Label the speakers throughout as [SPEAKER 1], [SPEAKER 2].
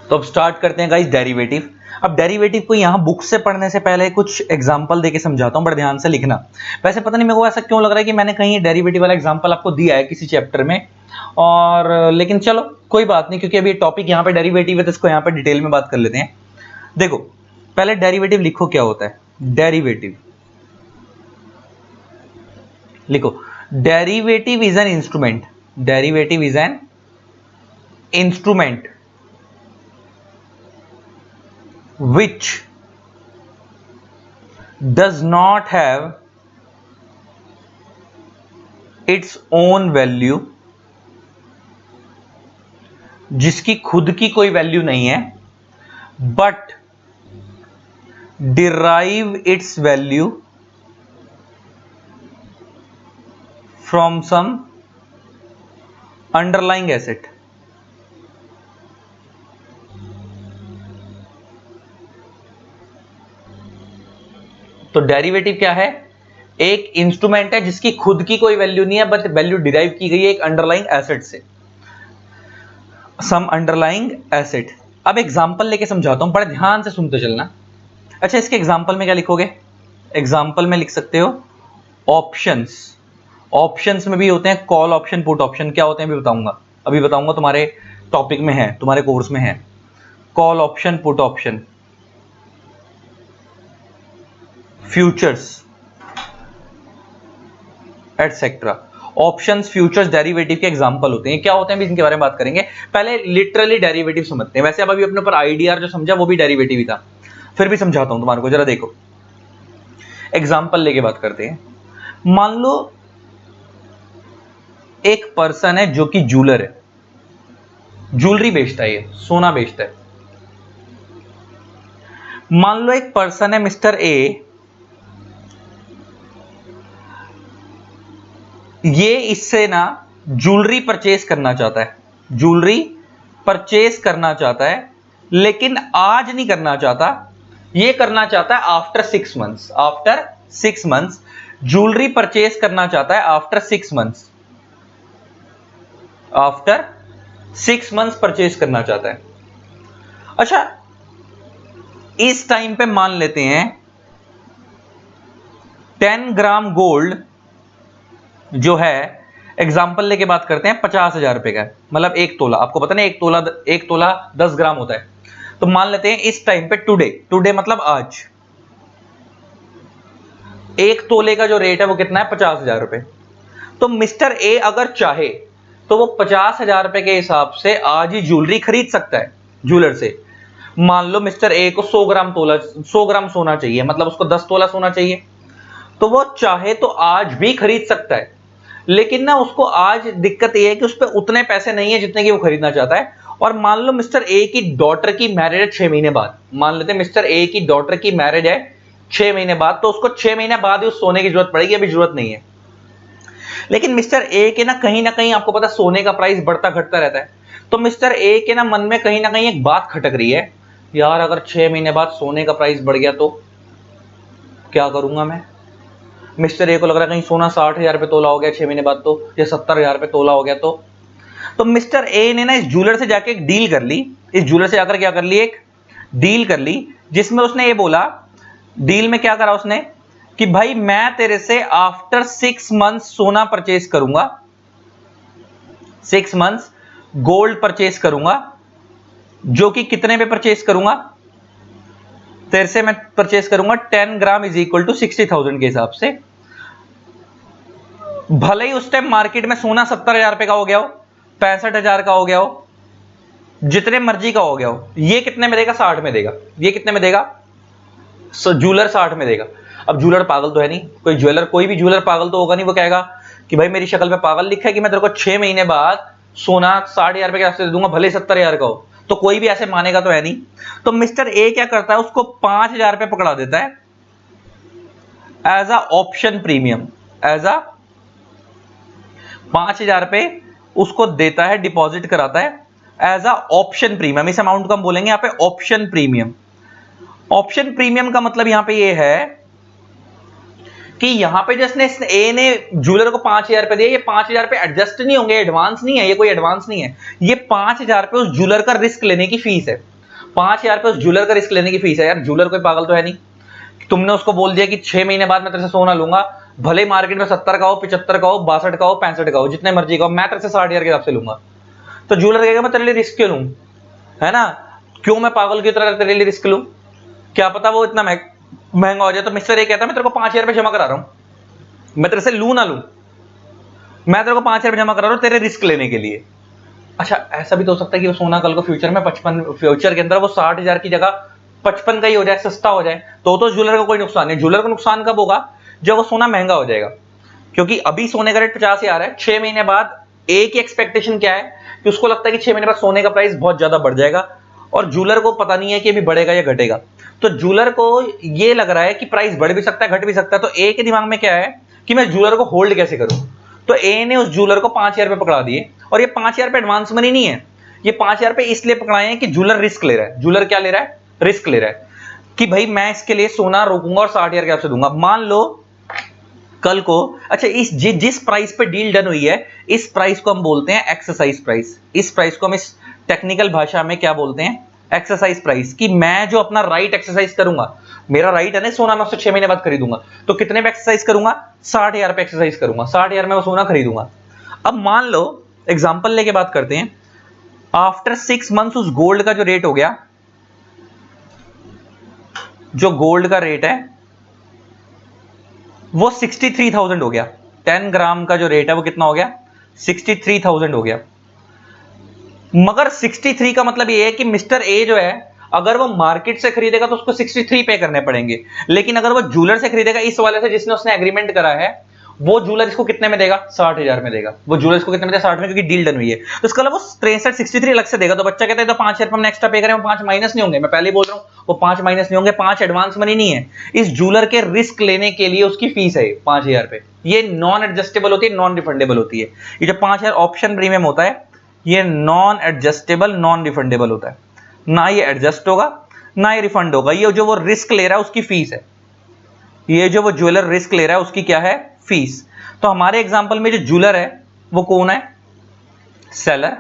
[SPEAKER 1] तो अब स्टार्ट करते हैं गाइस डेरिवेटिव। अब डेरिवेटिव को यहाँ बुक से पढ़ने से पहले कुछ एग्जांपल देके समझाता हूँ, बड़े ध्यान से लिखना। वैसे पता नहीं मेरे को ऐसा क्यों लग रहा है कि मैंने कहीं डेरिवेटिव वाला एग्जांपल आपको दिया है किसी चैप्टर में, और लेकिन चलो कोई बात नहीं, क्योंकि अभी टॉपिक यहाँ पे डेरिवेटिव है तो इसको यहाँ पे डिटेल में बात कर लेते हैं। देखो पहले डेरिवेटिव लिखो, क्या होता है डेरिवेटिव, लिखो derivative is an instrument, derivative is an instrument which does not have its own value, जिसकी खुद की कोई वैल्यू नहीं है, but derive its value from some underlying asset। तो डेरिवेटिव क्या है, एक इंस्ट्रूमेंट है जिसकी खुद की कोई वैल्यू नहीं है, बट वैल्यू डिराइव की गई है एक अंडरलाइंग एसेट से, सम अंडरलाइंग एसेट। अब एग्जांपल लेके समझाता हूं, बड़े ध्यान से सुनते चलना। अच्छा इसके एग्जांपल में क्या लिखोगे, एग्जांपल में लिख सकते हो ऑप्शंस। ऑप्शंस में भी होते हैं कॉल ऑप्शन, पुट ऑप्शन। क्या होते हैं अभी बताऊंगा तुम्हारे टॉपिक में है, तुम्हारे कोर्स में है। Call option, put option, futures etcetera. Options, futures derivative के एग्जांपल होते हैं। क्या होते हैं भी इनके बारे में बात करेंगे। पहले लिटरली डेरिवेटिव समझते हैं। वैसे अब अभी अपने ऊपर आईडीआर जो समझा वो भी डेरिवेटिव ही था, फिर भी समझाता हूं तुम्हारे को, जरा देखो एग्जांपल लेके बात करते हैं। मान लो एक पर्सन है जो कि जूलर है, ज्वेलरी बेचता है, ये सोना बेचता है। मान लो एक पर्सन है मिस्टर ए, ये इससे ना ज्वेलरी परचेस करना चाहता है, ज्वेलरी परचेस करना चाहता है, लेकिन आज नहीं करना चाहता, ये करना चाहता है after 6 months. After 6 months jewellery purchase करना चाहता है, after 6 months, after 6 months purchase करना चाहता है। अच्छा इस टाइम पे मान लेते हैं 10 ग्राम गोल्ड जो है, एग्जाम्पल लेके बात करते हैं, 50,000 रुपए का है, मतलब 1 तोला। आपको पता नहीं 1 तोला 10 ग्राम होता है। तो मान लेते हैं इस टाइम पे टुडे मतलब आज, 1 तोले का जो रेट है वो कितना है, 50,000 रुपए। तो मिस्टर ए अगर चाहे तो वो 50,000 रुपए के हिसाब से आज ही ज्वेलरी खरीद सकता है ज्वेलर से। मान लो मिस्टर ए को 100 ग्राम सोना चाहिए, मतलब उसको 10 तोला सोना चाहिए, तो वो चाहे तो आज भी खरीद सकता है। लेकिन ना उसको आज दिक्कत ये है कि उस पर उतने पैसे नहीं है जितने की वो खरीदना चाहता है। और मान लो मिस्टर ए की डॉटर की मैरिज है 6 महीने बाद, मान लेते हैं मिस्टर ए की डॉटर की मैरिज है 6 महीने बाद, तो उसको 6 महीने बाद ही उस सोने की जरूरत पड़ेगी, अभी जरूरत नहीं है। लेकिन मिस्टर ए के ना कहीं आपको पता सोने का प्राइस बढ़ता घटता रहता है। तो मिस्टर ए के ना मन में कहीं ना कहीं एक बात खटक रही है, यार अगर 6 महीने बाद सोने का प्राइस बढ़ गया तो क्या करूंगा मैं। मिस्टर ए को लग रहा है कहीं सोना 60,000 रुपए तोला हो गया 6 महीने बाद तो, या 70,000 रुपए तोला हो गया तो मिस्टर ए ने ना इस ज्वेलर से जाके एक डील कर ली। इस ज्वेलर से जाकर क्या कर ली, एक डील कर ली, जिसमें उसने ये बोला, डील में क्या करा उसने कि भाई मैं तेरे से आफ्टर 6 मंथ्स सोना परचेस करूंगा, 6 मंथ्स गोल्ड परचेस करूंगा, जो कि कितने पे परचेस करूंगा, तेरे से मैं परचेस करूंगा 10 ग्राम इज इक्वल टू 60,000 के हिसाब से। भले ही उस टाइम मार्केट में सोना 70,000 रुपए का हो गया हो, 65,000 का हो गया हो, जितने मर्जी का हो गया हो, ये कितने में देगा, 60 में देगा। ये कितने में देगा, ज्वेलर 60 में देगा। अब ज्वेलर पागल तो है नहीं, कोई भी ज्वेलर पागल तो होगा नहीं, वो कहेगा कि भाई मेरी शक्ल पे पागल लिखा है कि मैं तेरे को 6 महीने बाद सोना 60,000 रुपए के रास्ते दे दूंगा, भले 70,000 का हो। तो कोई भी ऐसे मानेगा तो है नहीं। तो मिस्टर ए क्या करता है, उसको 5,000 रुपए पकड़ा देता है as a option premium, as a 5,000 रुपए उसको देता है, डिपॉजिट कराता है एज अ ऑप्शन प्रीमियम। इस अमाउंट को हम बोलेंगे यहां पे ऑप्शन प्रीमियम। ऑप्शन प्रीमियम का मतलब यहां पे ये है कि यहां पे जिसने ए ने ज्वेलर को 5,000 रुपए दिए, ये 5,000 रुपए एडजस्ट नहीं होंगे, एडवांस नहीं है, ये कोई एडवांस नहीं है, ये 5,000 रुपए उस ज्वेलर का रिस्क लेने की फीस है। 5,000 रुपये उस ज्वेलर का रिस्क लेने की फीस है यार। ज्वेलर कोई पागल तो है नहीं। तुमने उसको बोल दिया कि 6 महीने बाद मैं तेरे से सोना लूंगा, भले मार्केट में 70 का हो, 75 का हो, 62 का हो, 65 का हो, जितने मर्जी का हो, मैं तेरे से 60,000 के हिसाब से लूंगा। तो ज्वेलर कहेगा मैं तेरे लिए रिस्क क्यों लूं, है ना, क्यों मैं पागल की तरह तेरे लिए रिस्क लूं, क्या पता वो इतना महंगा हो जाए। तो मिस्टर ए कहता है मैं तेरे को 5,000 रुपये जमा करा रहा हूं, मैं तेरे से लूं ना लूं, मैं तेरे को 5,000 रुपये जमा करा रहा हूं तेरे रिस्क लेने के लिए। अच्छा, ऐसा भी तो हो सकता है कि वो सोना कल को फ्यूचर में 55, फ्यूचर के अंदर वो 60,000 की जगह 55 का ही हो जाए, सस्ता हो जाए, तो ज्वेलर का कोई नुकसान नहीं। ज्वेलर को नुकसान कब होगा, जब वो सोना महंगा हो जाएगा, क्योंकि अभी सोने का रेट 50,000 है, 6 महीने बाद ए की एक्सपेक्टेशन क्या है कि उसको लगता है कि 6 महीने बाद सोने का प्राइस बहुत ज्यादा बढ़ जाएगा, और ज्वेलर को पता नहीं है कि अभी बढ़ेगा या घटेगा। तो ज्वेलर को ये लग रहा है कि प्राइस बढ़ भी सकता है, घट भी सकता है। तो ए के दिमाग में क्या है कि मैं ज्वेलर को होल्ड कैसे करूं। तो ए ने उस ज्वेलर को 5,000 रुपये पकड़ा दिए, और ये 5,000 रुपये एडवांस मनी नहीं है, ये 5,000 रुपये इसलिए पकड़ाए हैं कि ज्वेलर रिस्क ले रहा है। ज्वेलर क्या ले रहा है, रिस्क ले रहा है कि भाई मैं इसके लिए सोना रोकूंगा और 60,000 के आपसे दूंगा। मान लो कल को, अच्छा, इस जिस प्राइस पे डील डन हुई है, इस प्राइस को हम बोलते हैं एक्सरसाइज प्राइस। इस प्राइस को हम इस टेक्निकल भाषा में क्या बोलते हैं, एक्सरसाइज प्राइस। कि मैं जो अपना राइट एक्सरसाइज करूंगा, मेरा राइट है ना सोना मैं उससे 6 महीने बाद खरीदूंगा, तो कितने में एक्सरसाइज करूंगा, 60,000 पे एक्सरसाइज करूंगा, 60,000 में वो सोना खरीदूंगा। अब मान लो एग्जांपल लेके बात करते हैं, आफ्टर 6 मंथ्स उस गोल्ड का जो रेट हो गया, जो गोल्ड का रेट है वो 63,000 हो गया। 10 ग्राम का जो रेट है वो कितना हो गया, 63,000 हो गया। मगर 63 का मतलब ये है कि मिस्टर ए जो है, अगर वो मार्केट से खरीदेगा तो उसको 63 पे करने पड़ेंगे, लेकिन अगर वो ज्वेलर से खरीदेगा, इस वाले से जिसने उसने एग्रीमेंट करा है, वो ज्वेलर इसको कितने में देगा, 60,000 में देगा। वो ज्वेलर इसको कितने में देगा, 60 में, क्योंकि डील डन हुई है। तो इसका मतलब वो 63 63 अलग से देगा। तो बच्चा कहता है तो 5,000 हमने एक्स्ट्रा पे करें, वो 5 माइनस नहीं होंगे। मैं पहले ही बोल रहा हूं वो 5 माइनस नहीं होंगे, 5 एडवांस मनी नहीं है, इस ज्वेलर के रिस्क लेने के लिए उसकी फीस है 5,000 पे। ये नॉन एडजस्टेबल होती है, नॉन रिफंडेबल होती है। ये जो 5,000 ऑप्शन प्रीमियम होता है, ये नॉन एडजस्टेबल, नॉन रिफंडेबल होता है। ना ये एडजस्ट होगा, ना ये रिफंड होगा। ये जो वो रिस्क ले रहा है उसकी फीस है, ये जो वो ज्वेलर रिस्क ले रहा है उसकी क्या है, फीस। तो हमारे एग्जांपल में जो ज्वेलर है वो कौन है, सेलर,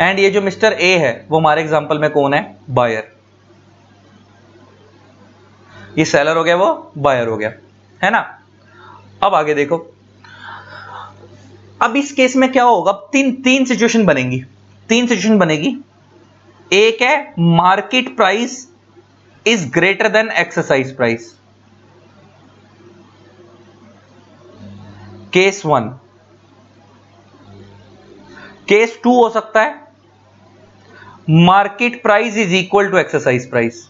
[SPEAKER 1] एंड ये जो मिस्टर ए है वो हमारे एग्जांपल में कौन है, बायर। ये सेलर हो गया, वो बायर हो गया, है ना। अब आगे देखो, अब इस केस में क्या होगा, तीन सिचुएशन बनेंगी, तीन सिचुएशन बनेगी। एक है market price is greater than exercise price, case 1। Case 2 हो सकता है market price is equal to exercise price,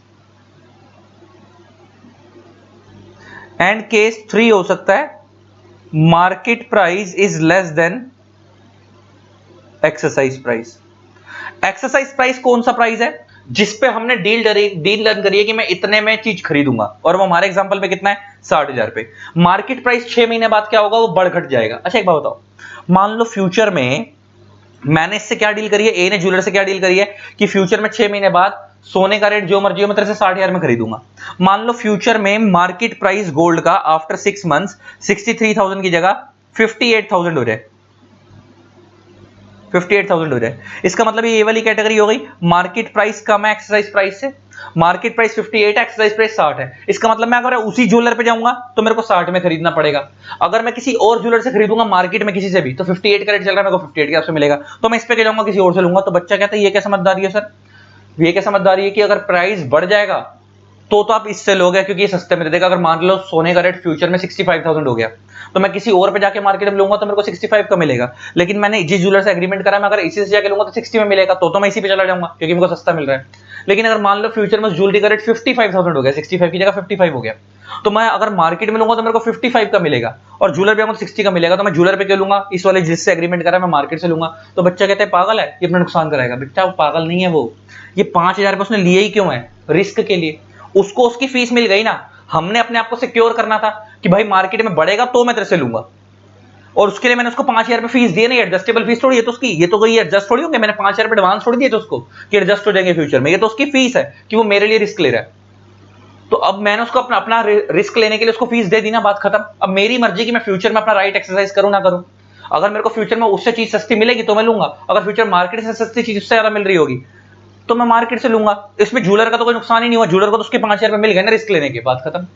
[SPEAKER 1] and case 3 हो सकता है market price is less than exercise price. Exercise price कौन सा प्राइस है, जिस पे हमने डील डन करी है कि मैं इतने में चीज खरीदूंगा, और वो हमारे एग्जांपल पे कितना है, 60,000 पे। मार्केट प्राइस 6 महीने बाद क्या होगा, वो बढ़ घट जाएगा। अच्छा एक बात बताओ, मान लो फ्यूचर में मैंने इससे क्या डील करी है, ए ने ज्वेलर से क्या डील करी है कि फ्यूचर में 6 महीने बाद सोने का रेट जो मर्जी हो मैं तेरे से 60,000 में खरीदूंगा। मान लो फ्यूचर में मार्केट प्राइस गोल्ड का आफ्टर 6 मंथ्स 63,000 की जगह 58,000 हो जाए, 58,000 हो जाए। इसका मतलब ये वाली कैटेगरी हो गई, मार्केट प्राइस कम है एक्सरसाइज प्राइस से, मार्केट प्राइस 58 है, एक्सरसाइज प्राइस 60 है। इसका मतलब मैं अगर उसी ज्वेलर पे जाऊंगा तो मेरे को 60 में खरीदना पड़ेगा। अगर मैं किसी और ज्वेलर से खरीदूंगा मार्केट में किसी से भी, तो 58 का रेट चल रहा है, मेरे को 58 के आपसे मिलेगा, तो मैं इस पे जाऊंगा किसी और से लूंगा। तो बच्चा कहता है ये क्या समझदारी है सर, ये क्या समझदारी है कि अगर प्राइस बढ़ जाएगा तो आप इससे लोगे क्योंकि ये सस्ते में दे देगा। अगर मान लो सोने का रेट फ्यूचर में 65,000 हो गया, तो मैं किसी और पे जाके मार्केट में लूंगा तो मेरे को 65 का मिलेगा, लेकिन मैंने जिस ज्वेलर से एग्रीमेंट करा मैं अगर इसी से जाके लूंगा तो 60 में मिलेगा, तो मैं इसी पे चला जाऊंगा क्योंकि मेरे को सस्ता मिल रहा है। लेकिन अगर मान लो फ्यूचर में ज्वेलरी का रेट 55,000 हो गया, 65 की जगह 55 हो गया, तो मैं अगर मार्केट में लूंगा तो मेरे को 55 का मिलेगा, और ज्वेलर पे 60 का मिलेगा, तो मैं ज्वेलर पे क्यों लूंगा, इस वाले जिससे एग्रीमेंट करा मैं मार्केट से लूंगा। तो बच्चा कहता है पागल है, ये अपना नुकसान कराएगा। बेटा वो पागल नहीं है, वो ये 5,000 रुपये उसने लिए ही क्यों है, रिस्क के लिए। उसको उसकी फीस मिल गई ना, हमने अपने आप को सिक्योर करना था कि भाई मार्केट में बढ़ेगा तो मैं तेरे से लूंगा, और उसके लिए मैंने उसको 5,000 रुपये फीस दिए, नहीं एडजस्टेबल फीस थोड़ी, ये तो उसकी, ये तो कोई एडजस्ट थोड़ी होंगे, मैंने 5,000 रुपये एडवांस थोड़ी दिए तो उसको कि एडजस्ट हो जाएंगे फ्यूचर में, ये तो उसकी फीस है कि वो मेरे लिए रिस्क ले रहा है। तो अब मैंने उसको अपना अपना रिस्क लेने के लिए उसको फीस दे दी ना, बात खत्म। अब मेरी मर्जी कि मैं फ्यूचर में अपना राइट एक्सरसाइज करूं ना करूं। अगर मेरे को फ्यूचर में उससे चीज सस्ती मिलेगी तो मैं लूंगा, अगर फ्यूचर मार्केट से सस्ती चीज उससे ज्यादा मिल रही होगी तो मैं मार्केट से लूंगा। इसमें ज्वेलर का तो कोई नुकसान ही नहीं हुआ, ज्वेलर को तो उसके 5,000 रुपए मिल गए ना रिस्क लेने के बाद, खत्म,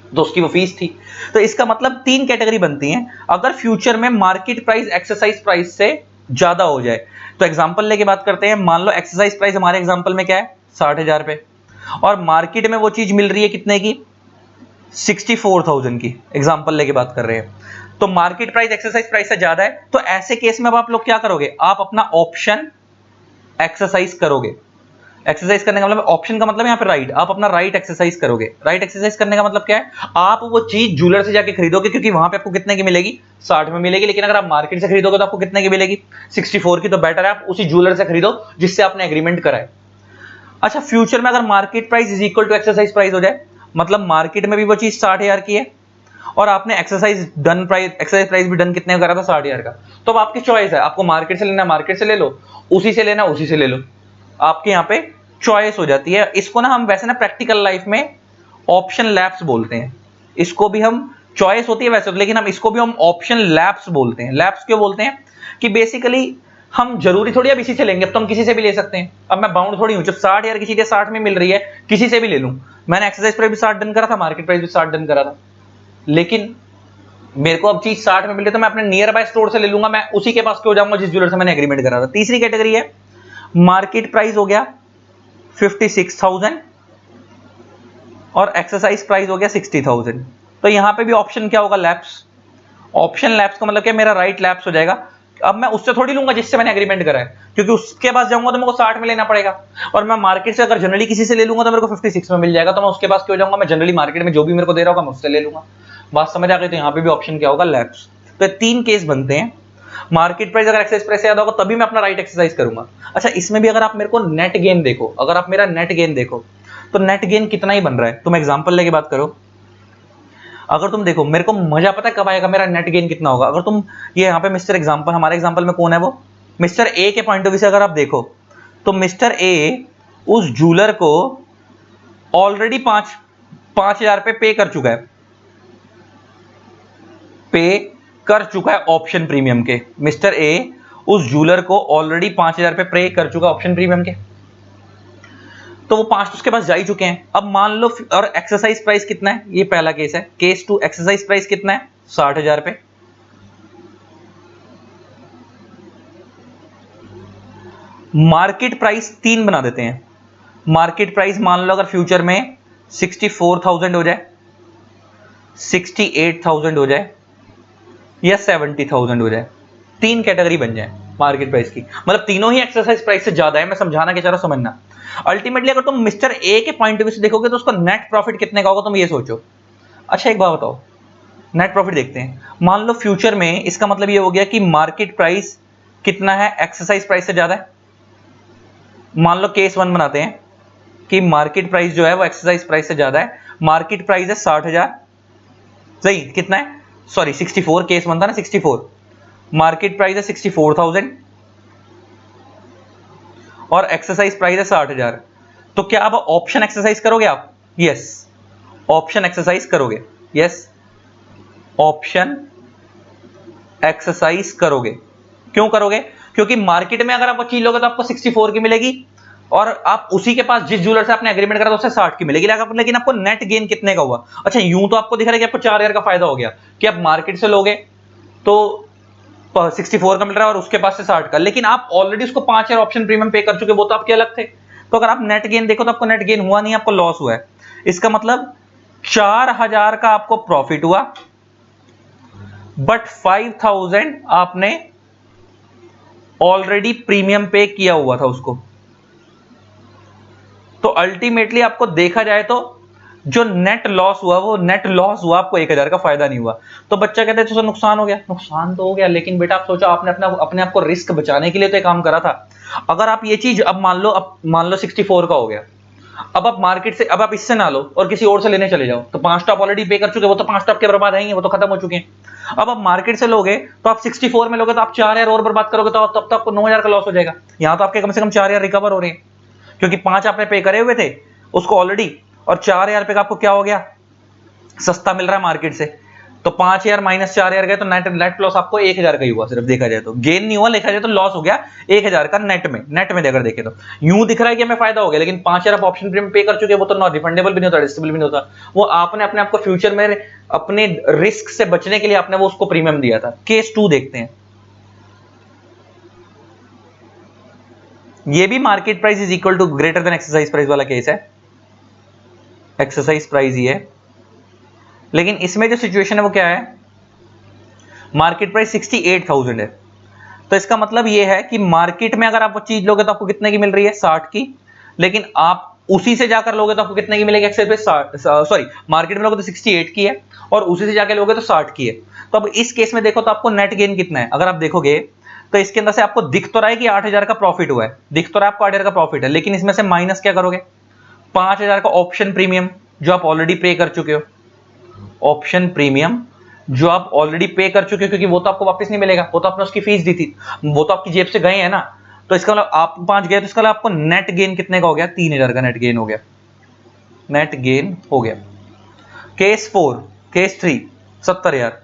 [SPEAKER 1] तो उसकी वो फीस थी। तो इसका मतलब 3 कैटेगरी बनती हैं अगर फ्यूचर में मार्केट प्राइस एक्सरसाइज प्राइस से ज्यादा हो जाए। तो एग्जांपल लेके बात करते हैं, मान लो एक्सरसाइज प्राइस हमारे एग्जांपल में क्या है 60,000 रुपए, और मार्केट में वो चीज मिल रही है कितने की 64,000 की, एग्जांपल लेके बात कर रहे हैं। तो मार्केट प्राइस एक्सरसाइज प्राइस से ज्यादा है, तो ऐसे केस में अब आप लोग क्या करोगे, आप अपना ऑप्शन एक्सरसाइज करोगे। एक्सरसाइज करने का मतलब, ऑप्शन का मतलब यहाँ पे राइट, आप अपना राइट एक्सरसाइज करोगे। राइट एक्सरसाइज करने का मतलब क्या है, आप वो चीज ज्वेलर से जाके खरीदोगे, क्योंकि वहां पे आपको कितने की मिलेगी 60 में मिलेगी, लेकिन अगर आप मार्केट से खरीदोगे तो आपको कितने की मिलेगी 64 की। तो बेटर है आप उसी ज्वेलर से खरीदो जिससे आपने एग्रीमेंट करा है। अच्छा, फ्यूचर में अगर market price is equal to exercise price हो जाए, मतलब मार्केट में भी वो चीज 60,000 की है और आपने एक्सरसाइज प्राइस भी डन कितने का करा था 60,000 का, तो अब आपकी चॉइस है, आपको मार्केट से लेना मार्केट से ले लो, उसी से लेना उसी से ले लो, आपके यहाँ पे चॉइस हो जाती है। इसको ना हम वैसे ना प्रैक्टिकल लाइफ में ऑप्शन लैप्स बोलते हैं, इसको भी हम, चॉइस होती है वैसे तो, लेकिन हम इसको भी हम ऑप्शन लैप्स बोलते हैं। लैप्स क्यों बोलते हैं कि बेसिकली हम जरूरी थोड़ी अब इसी से लेंगे, अब तो हम किसी से भी ले सकते हैं, अब मैं बाउंड थोड़ी हूं, जब 60,000 की चीजें 60 में मिल रही है किसी से भी ले लूं। मैंने एक्सरसाइज प्राइस भी 60 डन करा था, मार्केट प्राइस भी 60 डन करा था, लेकिन मेरे को अब चीज 60 में मिल रही है तो मैं अपने नियर बाय स्टोर से ले लूंगा, मैं उसी के पास क्यों जाऊंगा जिस ज्वेलर से मैंने एग्रीमेंट करा था। तीसरी कैटेगरी है मार्केट प्राइस हो गया 56,000 और एक्सरसाइज प्राइस हो गया 60,000। तो यहां पे भी ऑप्शन क्या होगा, लैप्स। ऑप्शन लैप्स का मतलब क्या, मेरा राइट लैप्स हो जाएगा। अब मैं उससे थोड़ी लूंगा जिससे मैंने एग्रीमेंट करा है, क्योंकि उसके पास जाऊंगा तो मेरे को 60 में लेना पड़ेगा, और मैं मार्केट से अगर जनरली किसी से ले लूंगा तो मेरे को 56 में मिल जाएगा, तो मैं उसके पास क्यों जाऊंगा, मैं जनरली मार्केट में जो भी मेरे को दे रहा होगा मैं उससे ले लूंगा। बात समझ आ गई। तो यहाँ पे भी ऑप्शन क्या होगा, लैप्स। तो 3 केस बनते हैं, मार्केट प्राइस अगर एक्सरसाइज प्राइस से ज्यादा होगा तभी मैं अपना राइट एक्सरसाइज करूंगा। अच्छा, इसमें भी अगर आप मेरे को नेट गेन देखो, अगर आप मेरा नेट गेन देखो तो नेट गेन कितना ही बन रहा है, तुम एग्जांपल लेके बात करो। अगर तुम देखो, मेरे को मजा पता है कब आएगा मेरा नेट गेन कितना होगा, अगर तुम ये यहाँ पे मिस्टर एग्जांपल, हमारे एग्जांपल में कौन है वो मिस्टर ए के पॉइंट ऑफ व्यू से अगर आप देखो तो मिस्टर ए उस जूलर को ऑलरेडी 5,000 रुपए पे कर चुका है ऑप्शन प्रीमियम के। मिस्टर ए उस जूलर को ऑलरेडी 5,000 रुपए पे कर चुका है ऑप्शन प्रीमियम के, तो वो 5 उसके पास जा ही चुके हैं। अब मान लो, और एक्सरसाइज प्राइस कितना है, ये पहला केस है, केस 2 एक्सरसाइज प्राइस कितना है 60,000 रुपए। मार्केट प्राइस 3 बना देते हैं। मार्केट प्राइस मान लो अगर फ्यूचर में 64,000 हो जाए, 68,000 हो जाए या 70,000 हो जाए, 3 कैटेगरी बन जाए मार्केट प्राइस की, मतलब तीनों ही एक्सरसाइज प्राइस से ज्यादा है। मैं समझाना क्या चाह रहा हूं समझना। अल्टीमेटली अगर तुम मिस्टर ए के पॉइंट ऑफ व्यू से देखोगे तो उसका नेट प्रॉफिट कितने का होगा, तुम ये सोचो। अच्छा, एक बात बताओ, नेट प्रॉफिट देखते हैं। मान लो फ्यूचर में इसका मतलब ये हो गया कि मार्केट प्राइस कितना है, एक्सरसाइज प्राइस से ज्यादा है। मान लो केस 1 बनाते हैं कि मार्केट प्राइस जो है वो एक्सरसाइज प्राइस से ज्यादा है। मार्केट प्राइस है 60,000, सही कितना है, सॉरी 64, केस 1 था ना 64। मार्केट प्राइस है 64,000 और एक्सरसाइज प्राइस है 60,000। तो क्या आप ऑप्शन एक्सरसाइज करोगे आप, यस, ऑप्शन एक्सरसाइज करोगे, यस, ऑप्शन एक्सरसाइज करोगे। क्यों करोगे, क्योंकि मार्केट में अगर आप वो चीज लोगे तो आपको 64 की मिलेगी और आप उसी के पास जिस ज्वेलर से आपने एग्रीमेंट करा था उससे 60 की मिलेगी, लेकिन आपको नेट गेन कितने का हुआ। अच्छा, यूं तो आपको दिख रहा है कि आपको 4,000 का फायदा हो गया कि आप मार्केट से लोगे तो 64 का मिल रहा है और उसके पास से 60 का, लेकिन आप ऑलरेडी उसको 5,000 ऑप्शन प्रीमियम पे कर चुके, वो तो आपके अलग थे। तो अगर आप नेट गेन देखो तो आपको नेट गेन हुआ नहीं, आपको लॉस हुआ है। इसका मतलब 4,000 का आपको प्रॉफिट हुआ, बट 5,000 आपने ऑलरेडी प्रीमियम पे किया हुआ था उसको। तो अल्टीमेटली आपको देखा जाए तो जो नेट लॉस हुआ वो नेट लॉस हुआ, आपको 1,000 का फायदा नहीं हुआ। तो बच्चा कहता है तो नुकसान हो गया, नुकसान तो हो गया, लेकिन बेटा आप सोचो, आपने अपने आप को रिस्क बचाने के लिए तो काम करा था। अगर आप ये चीज अब मान लो 64 का हो गया, अब आप मार्केट से, अब आप इससे ना लो और किसी और से लेने चले जाओ, तो 5 टॉप ऑलरेडी पे कर चुके, वो तो 5 टॉप के बर्बाद आएंगे, वो तो खत्म हो चुके हैं। अब आप मार्केट से लोगे तो आप 64 में लोगे तो आप 4,000 और बर्बाद करोगे, तो तब तक आपको 9,000 का लॉस हो जाएगा। यहां तो आपके कम से कम 4,000 रिकवर हो रहे हैं, क्योंकि 5 आपने पे करे हुए थे उसको ऑलरेडी, और 4,000 रुपए का आपको क्या हो गया, सस्ता मिल रहा है मार्केट से। तो 5,000 माइनस 4,000 गए तो नेट लॉस आपको 1,000 का ही हुआ, सिर्फ देखा जाए तो गेन नहीं हुआ, देखा जाए तो लॉस हो गया 1,000 का नेट में अगर देखे तो यूं दिख रहा है कि हमें फायदा हो गया, लेकिन 5,000 आप ऑप्शन प्रीमियम पे कर चुके, वो तो नॉट रिफंडेबल भी नहीं होता, डिस्टेबल भी नहीं होता, वो आपने अपने आपको फ्यूचर में अपने रिस्क से बचने के लिए आपने वो उसको प्रीमियम दिया था। केस 2 देखते हैं, ये भी market price is equal to greater than exercise price वाला केस है, एक्सरसाइज प्राइस ही है, लेकिन इसमें जो सिचुएशन है वो क्या है, मार्केट प्राइस 68,000 है। तो इसका मतलब ये है कि मार्केट में अगर आप वो चीज लोगे तो आपको कितने की मिल रही है, 60 की, लेकिन आप उसी से जाकर लोगे तो आपको कितने की मिलेगी, सॉरी मार्केट में लोगे तो 68 की है और उसी से जाकर लोगे तो 60 की है। तो अब इस केस में देखो तो आपको नेट गेन कितना है, अगर आप देखोगे तो इसके अंदर से आपको दिख तो रहा है कि 8,000 का प्रॉफिट हुआ है, दिख तो रहा है आपको 8,000 का प्रॉफिट है, लेकिन इसमें से माइनस क्या करोगे, 5,000 का ऑप्शन प्रीमियम जो आप ऑलरेडी पे कर चुके हो, ऑप्शन प्रीमियम जो आप ऑलरेडी पे कर चुके हो, क्योंकि वो तो आपको वापस नहीं मिलेगा, वो तो आपने उसकी फीस दी थी, वो तो आपकी जेब से गए हैं ना, तो इसका मतलब आप 5 गए तो इसका मतलब आपको नेट गेन कितने का हो गया, 3,000 का नेट गेन हो गया, नेट गेन हो गया। Case 4, case 3 70,000,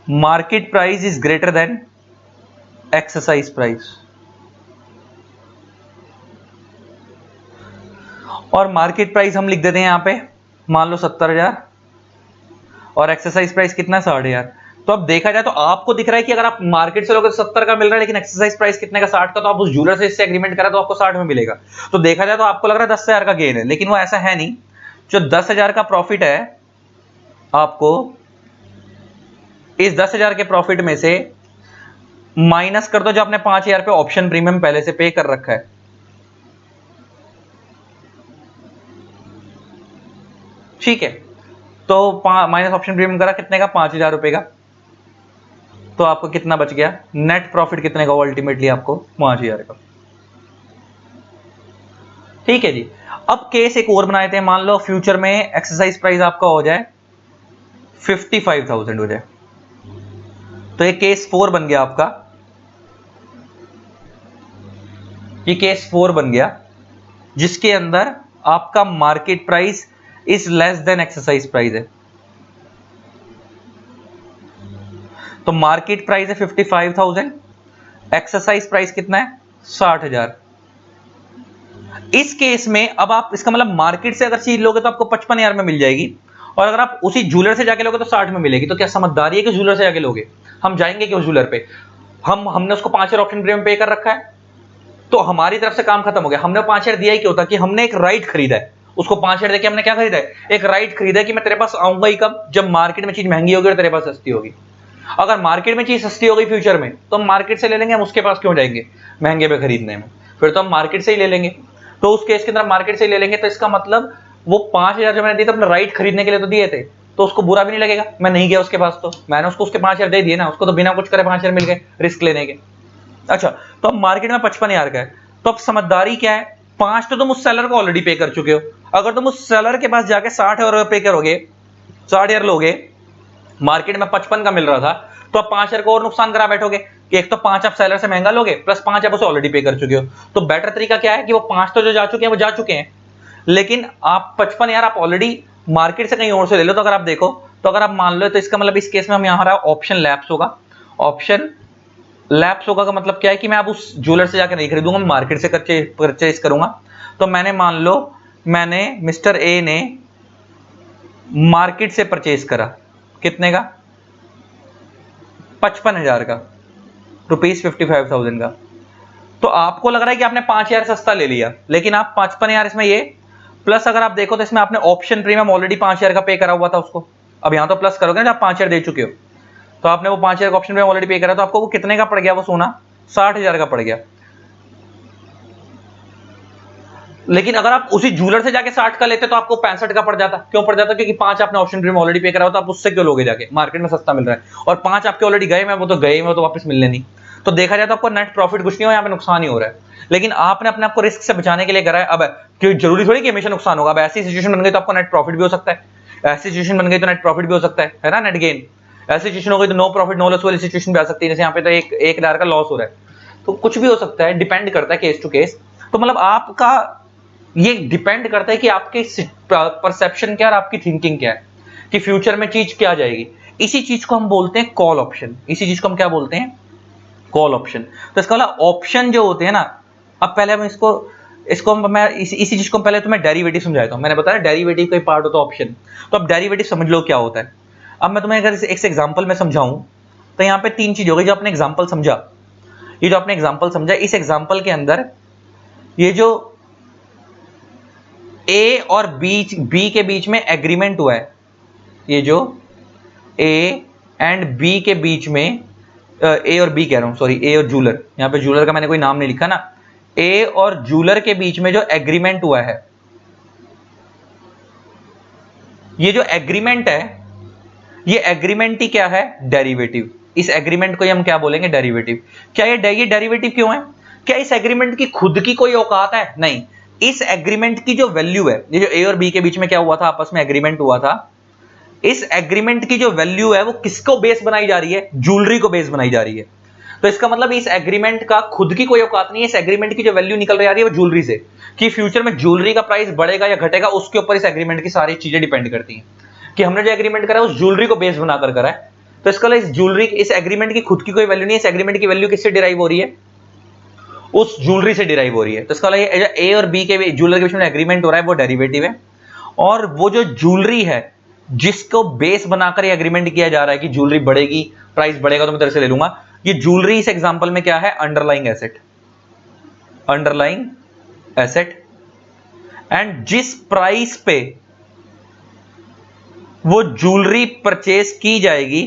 [SPEAKER 1] market price is greater than exercise price, और मार्केट प्राइस हम लिख देते हैं यहां पे, मान लो 70,000 और एक्सरसाइज प्राइस कितना, 60,000। तो अब देखा जाए तो आपको दिख रहा है कि अगर आप मार्केट से लोगे तो 70 का मिल रहा है, लेकिन एक्सरसाइज प्राइस कितने का, 60 का, तो आप उस ज्वेलर से इससे एग्रीमेंट करा तो आपको 60 में मिलेगा। तो देखा जाए तो आपको लग रहा है 10,000 का गेन है, लेकिन वो ऐसा है नहीं। जो 10,000 का प्रॉफिट है, आपको इस 10,000 के प्रॉफिट में से माइनस कर दो जो आपने 5,000 पे ऑप्शन प्रीमियम पहले से पे कर रखा है, ठीक है। तो माइनस ऑप्शन प्रीमियम करा कितने का, 5,000 रुपए का, तो आपको कितना बच गया, नेट प्रॉफिट कितने का, अल्टीमेटली आपको 5,000 का, ठीक है जी। अब केस एक और बनाए थे, मान लो फ्यूचर में एक्सरसाइज प्राइस आपका हो जाए 55,000 हो जाए, तो ये केस 4 बन गया आपका, ये केस 4 बन गया, जिसके अंदर आपका market price is less than exercise price है। तो मार्केट प्राइस है 55,000, एक्सरसाइज प्राइस कितना है, 60,000। इस केस में अब आप इसका मतलब मार्केट से अगर चीज लोगे तो आपको 55,000 में मिल जाएगी, और अगर आप उसी ज्वेलर से जाके लोगे तो 60 में मिलेगी। तो क्या समझदारी है कि ज्वेलर से जाके लोगे, हम जाएंगे क्यों ज्वेलर पे, हमने उसको 5,000 ऑप्शन प्रीमियम पे कर रखा है, तो हमारी तरफ से काम खत्म हो गया। हमने 5,000 दिया ही क्यों था, कि हमने एक राइट खरीदा है, उसको 5,000 देके हमने क्या खरीदा है, एक राइट खरीदा है कि मैं तेरे पास आऊंगा ही कब, जब मार्केट में चीज महंगी होगी और तेरे पास सस्ती होगी। अगर मार्केट में चीज सस्ती हो गई फ्यूचर में, तो हम मार्केट से ले लेंगे, हम उसके पास क्यों जाएंगे महंगे पे खरीदने में, फिर तो हम मार्केट से ही ले लेंगे। तो उस केस के अंदर मार्केट से ही ले लेंगे, तो इसका मतलब वो 5,000 जो मैंने दिए थे अपने राइट खरीदने के लिए तो दिए थे, तो उसको बुरा भी नहीं लगेगा, मैं नहीं गया उसके पास, तो मैंने उसको उसके 5,000 दे दिए ना, उसको तो बिना कुछ करे 5,000 मिल गए रिस्क लेने के। अच्छा, तो अब मार्केट में 55,000 का है, तो अब समझदारी क्या है, 5 तो तुम उस सेलर को ऑलरेडी पे कर चुके हो, अगर तुम उस सेलर के पास जाके 60,000 पे करोगे, 60,000 लोगे, मार्केट में 55 का मिल रहा था, तो अब 5,000 को और नुकसान करा बैठोगे कि एक तो 5 आप सेलर से महंगा लोगे, प्लस 5 आप उसे ऑलरेडी पे कर चुके हो। तो बेटर तरीका क्या है कि वो 5 तो जो जा चुके हैं वो जा चुके हैं, लेकिन आप 55,000 आप ऑलरेडी मार्केट से कहीं और से ले लो। तो अगर आप देखो, तो अगर आप मान लो, तो इसका मतलब इस केस में हम यहाँ ऑप्शन लैप्स होगा, ऑप्शन लैप्स होगा का मतलब क्या है कि मैं अब उस ज्वेलर से जाकर नहीं खरीदूंगा, मैं मार्केट से परचेज करूंगा। तो मैंने मान लो मैंने मिस्टर ए ने मार्केट से परचेज करा, कितने का, 55,000 का, ₹55,000 का। तो आपको लग रहा है कि आपने 5,000 सस्ता ले लिया, लेकिन आप 55,000 इसमें ये प्लस अगर आप देखो तो इसमें आपने ऑप्शन प्रीमियम ऑलरेडी 5,000 का पे करा हुआ था उसको, अब यहां तो प्लस करोगे ना, जब 5,000 दे चुके हो, तो आपने वो 5,000 का ऑप्शन प्रीमियम ऑलरेडी पे करा, तो आपको वो कितने का पड़ गया, वो सोना 60,000 का पड़ गया। लेकिन अगर आप उसी ज्वेलर से जाके 60 का लेते तो आपको 65 का पड़ जाता, क्यों पड़ जाता, क्योंकि 5 आपने ऑप्शन प्रीमियम ऑलरेडी पे करा हो, तो आप उससे क्यों लोगे जाके, मार्केट में सस्ता मिल रहा है, और 5 आपके ऑलरेडी गए में, वो तो गए में, वो तो वापस मिलने नहीं। तो देखा जाए तो आपको नेट प्रॉफिट कुछ नहीं हो, यहाँ पे नुकसान ही हो रहा है, लेकिन आपने अपने आपको रिस्क से बचाने के लिए करा है। अब क्यों जरूरी थोड़ी कि हमेशा नुकसान होगा, अब ऐसी सिचुएशन बन गई तो आपको नेट प्रॉफिट भी हो सकता है, ऐसी सिचुएशन बन गई तो नेट प्रॉफिट भी हो सकता है ना, नेट गेन। ऐसी सिचुएशन हो गई तो नो प्रॉफिट नो लॉस वाली सिचुएशन भी आ सकती है, जैसे यहाँ पे तो 1,000 का लॉस हो रहा है, तो कुछ भी हो सकता है, डिपेंड करता है केस टू केस। तो मतलब आपका ये डिपेंड करता है कि आपके परसेप्शन क्या है और आपकी थिंकिंग क्या है कि फ्यूचर में चीज क्या जाएगी। इसी चीज को हम बोलते हैं कॉल ऑप्शन। इसी चीज को हम क्या बोलते हैं? Call option. तो इसका वाला ऑप्शन जो होते हैं ना, अब पहले हम इसको इसको मैं इसी चीज को पहले तो मैं डेरिवेटिव समझाता हूं। मैंने बताया डेरिवेटिव का पार्ट होता है ऑप्शन। तो अब डेरिवेटिव समझ लो क्या होता है। अब मैं तुम्हें अगर एक एग्जांपल में समझाऊं तो यहाँ पे तीन चीज होगी। जो आपने एग्जांपल समझा, ये जो आपने एग्जांपल समझा, इस एग्जांपल के अंदर ये जो ए और बी के बीच में एग्रीमेंट हुआ है, ये जो ए एंड बी के बीच में, ए और बी कह रहा हूं, सॉरी, ए और जूलर, यहां पे जूलर का मैंने कोई नाम नहीं लिखा ना, ए और जूलर के बीच में जो एग्रीमेंट हुआ है, ये जो एग्रीमेंट है, ये एग्रीमेंट ही क्या है? डेरिवेटिव। इस एग्रीमेंट को हम क्या बोलेंगे? डेरिवेटिव। क्या ये डेरिवेटिव क्यों है? क्या इस एग्रीमेंट की खुद की कोई औकात है? नहीं। इस एग्रीमेंट की जो वैल्यू है, ये जो ए और बी के बीच में क्या हुआ था, आपस में एग्रीमेंट हुआ था, इस एग्रीमेंट की जो वैल्यू है वो किसको बेस बनाई जा रही है? ज्वेलरी को बेस बनाई जा रही है। तो इसका मतलब इस एग्रीमेंट का खुद की कोई औकात नहीं है। इस एग्रीमेंट की जो वैल्यू निकल रही है वो ज्वेलरी से, कि फ्यूचर में ज्वेलरी का प्राइस बढ़ेगा या घटेगा, उसके ऊपर इस एग्रीमेंट की सारी चीजें डिपेंड करती हैं कि हमने जो एग्रीमेंट करा है उस ज्वेलरी को बेस बनाकर करा है। तो इसका इस ज्वेलरी, इस एग्रीमेंट की खुद की कोई वैल्यू नहीं है। इस एग्रीमेंट की वैल्यू किससे डिराइव हो रही है? उस ज्वेलरी से डिराइव हो रही है। तो इसका ए और बी के ज्वेलर के बीच में एग्रीमेंट हो रहा है वो डेरिवेटिव है। और वो जो ज्वेलरी है जिसको बेस बनाकर ये एग्रीमेंट किया जा रहा है कि ज्वेलरी बढ़ेगी, प्राइस बढ़ेगा तो मैं तेरे से ले लूंगा, ये ज्वेलरी इस एग्जांपल में क्या है? Underlying asset. Underlying asset. And जिस प्राइस पे वो ज्वेलरी परचेज की जाएगी,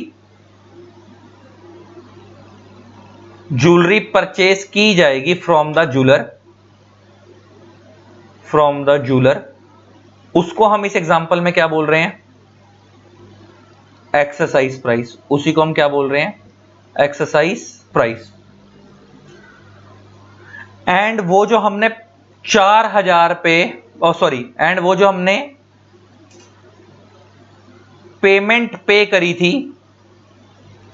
[SPEAKER 1] ज्वेलरी परचेज की जाएगी from the jeweller, from the jeweller, उसको हम इस एग्जांपल में क्या बोल रहे हैं? Exercise price. उसी को हम क्या बोल रहे हैं? Exercise price. एंड वो जो हमने 4000 पे, सॉरी, एंड वो जो हमने पेमेंट पे करी थी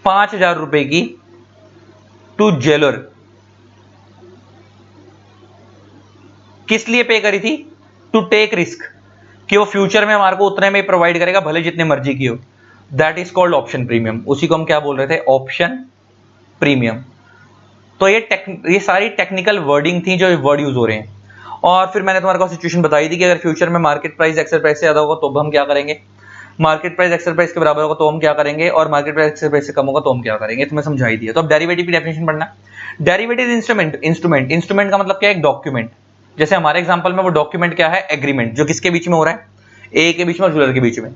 [SPEAKER 1] 5000 रुपए की टू ज्वेलर, किस लिए पे करी थी? टू टेक रिस्क, कि वो फ्यूचर में हमारे को उतने में प्रोवाइड करेगा भले जितने मर्जी की हो। That is called option premium. उसी को हम क्या बोल रहे थे? Option premium. तो ये सारी टेक्निकल वर्डिंग थी जो वर्ड यूज हो रहे हैं। और फिर मैंने तुम्हारे को सिचुएशन बताई थी कि अगर फ्यूचर में मार्केट प्राइस एक्सेल प्राइस से ज्यादा होगा तो हम क्या करेंगे, मार्केट प्राइस एक्सेल प्राइस के बराबर होगा तो हम क्या करेंगे, और मार्केट प्राइस एक्सेल प्राइस से कम होगा तो हम क्या करेंगे। तुम्हें समझाई दिया। तो अब डेरिवेटिव की डेफिनेशन पढ़ना। Derivative instrument. इंस्ट्रूमेंट का मतलब क्या है? एक डॉक्यूमेंट। जैसे हमारे एग्जांपल में वो डॉक्यूमेंट क्या है? एग्रीमेंट, जो किसके बीच में हो रहा है? ए के बीच में और ज्वेलर के बीच में।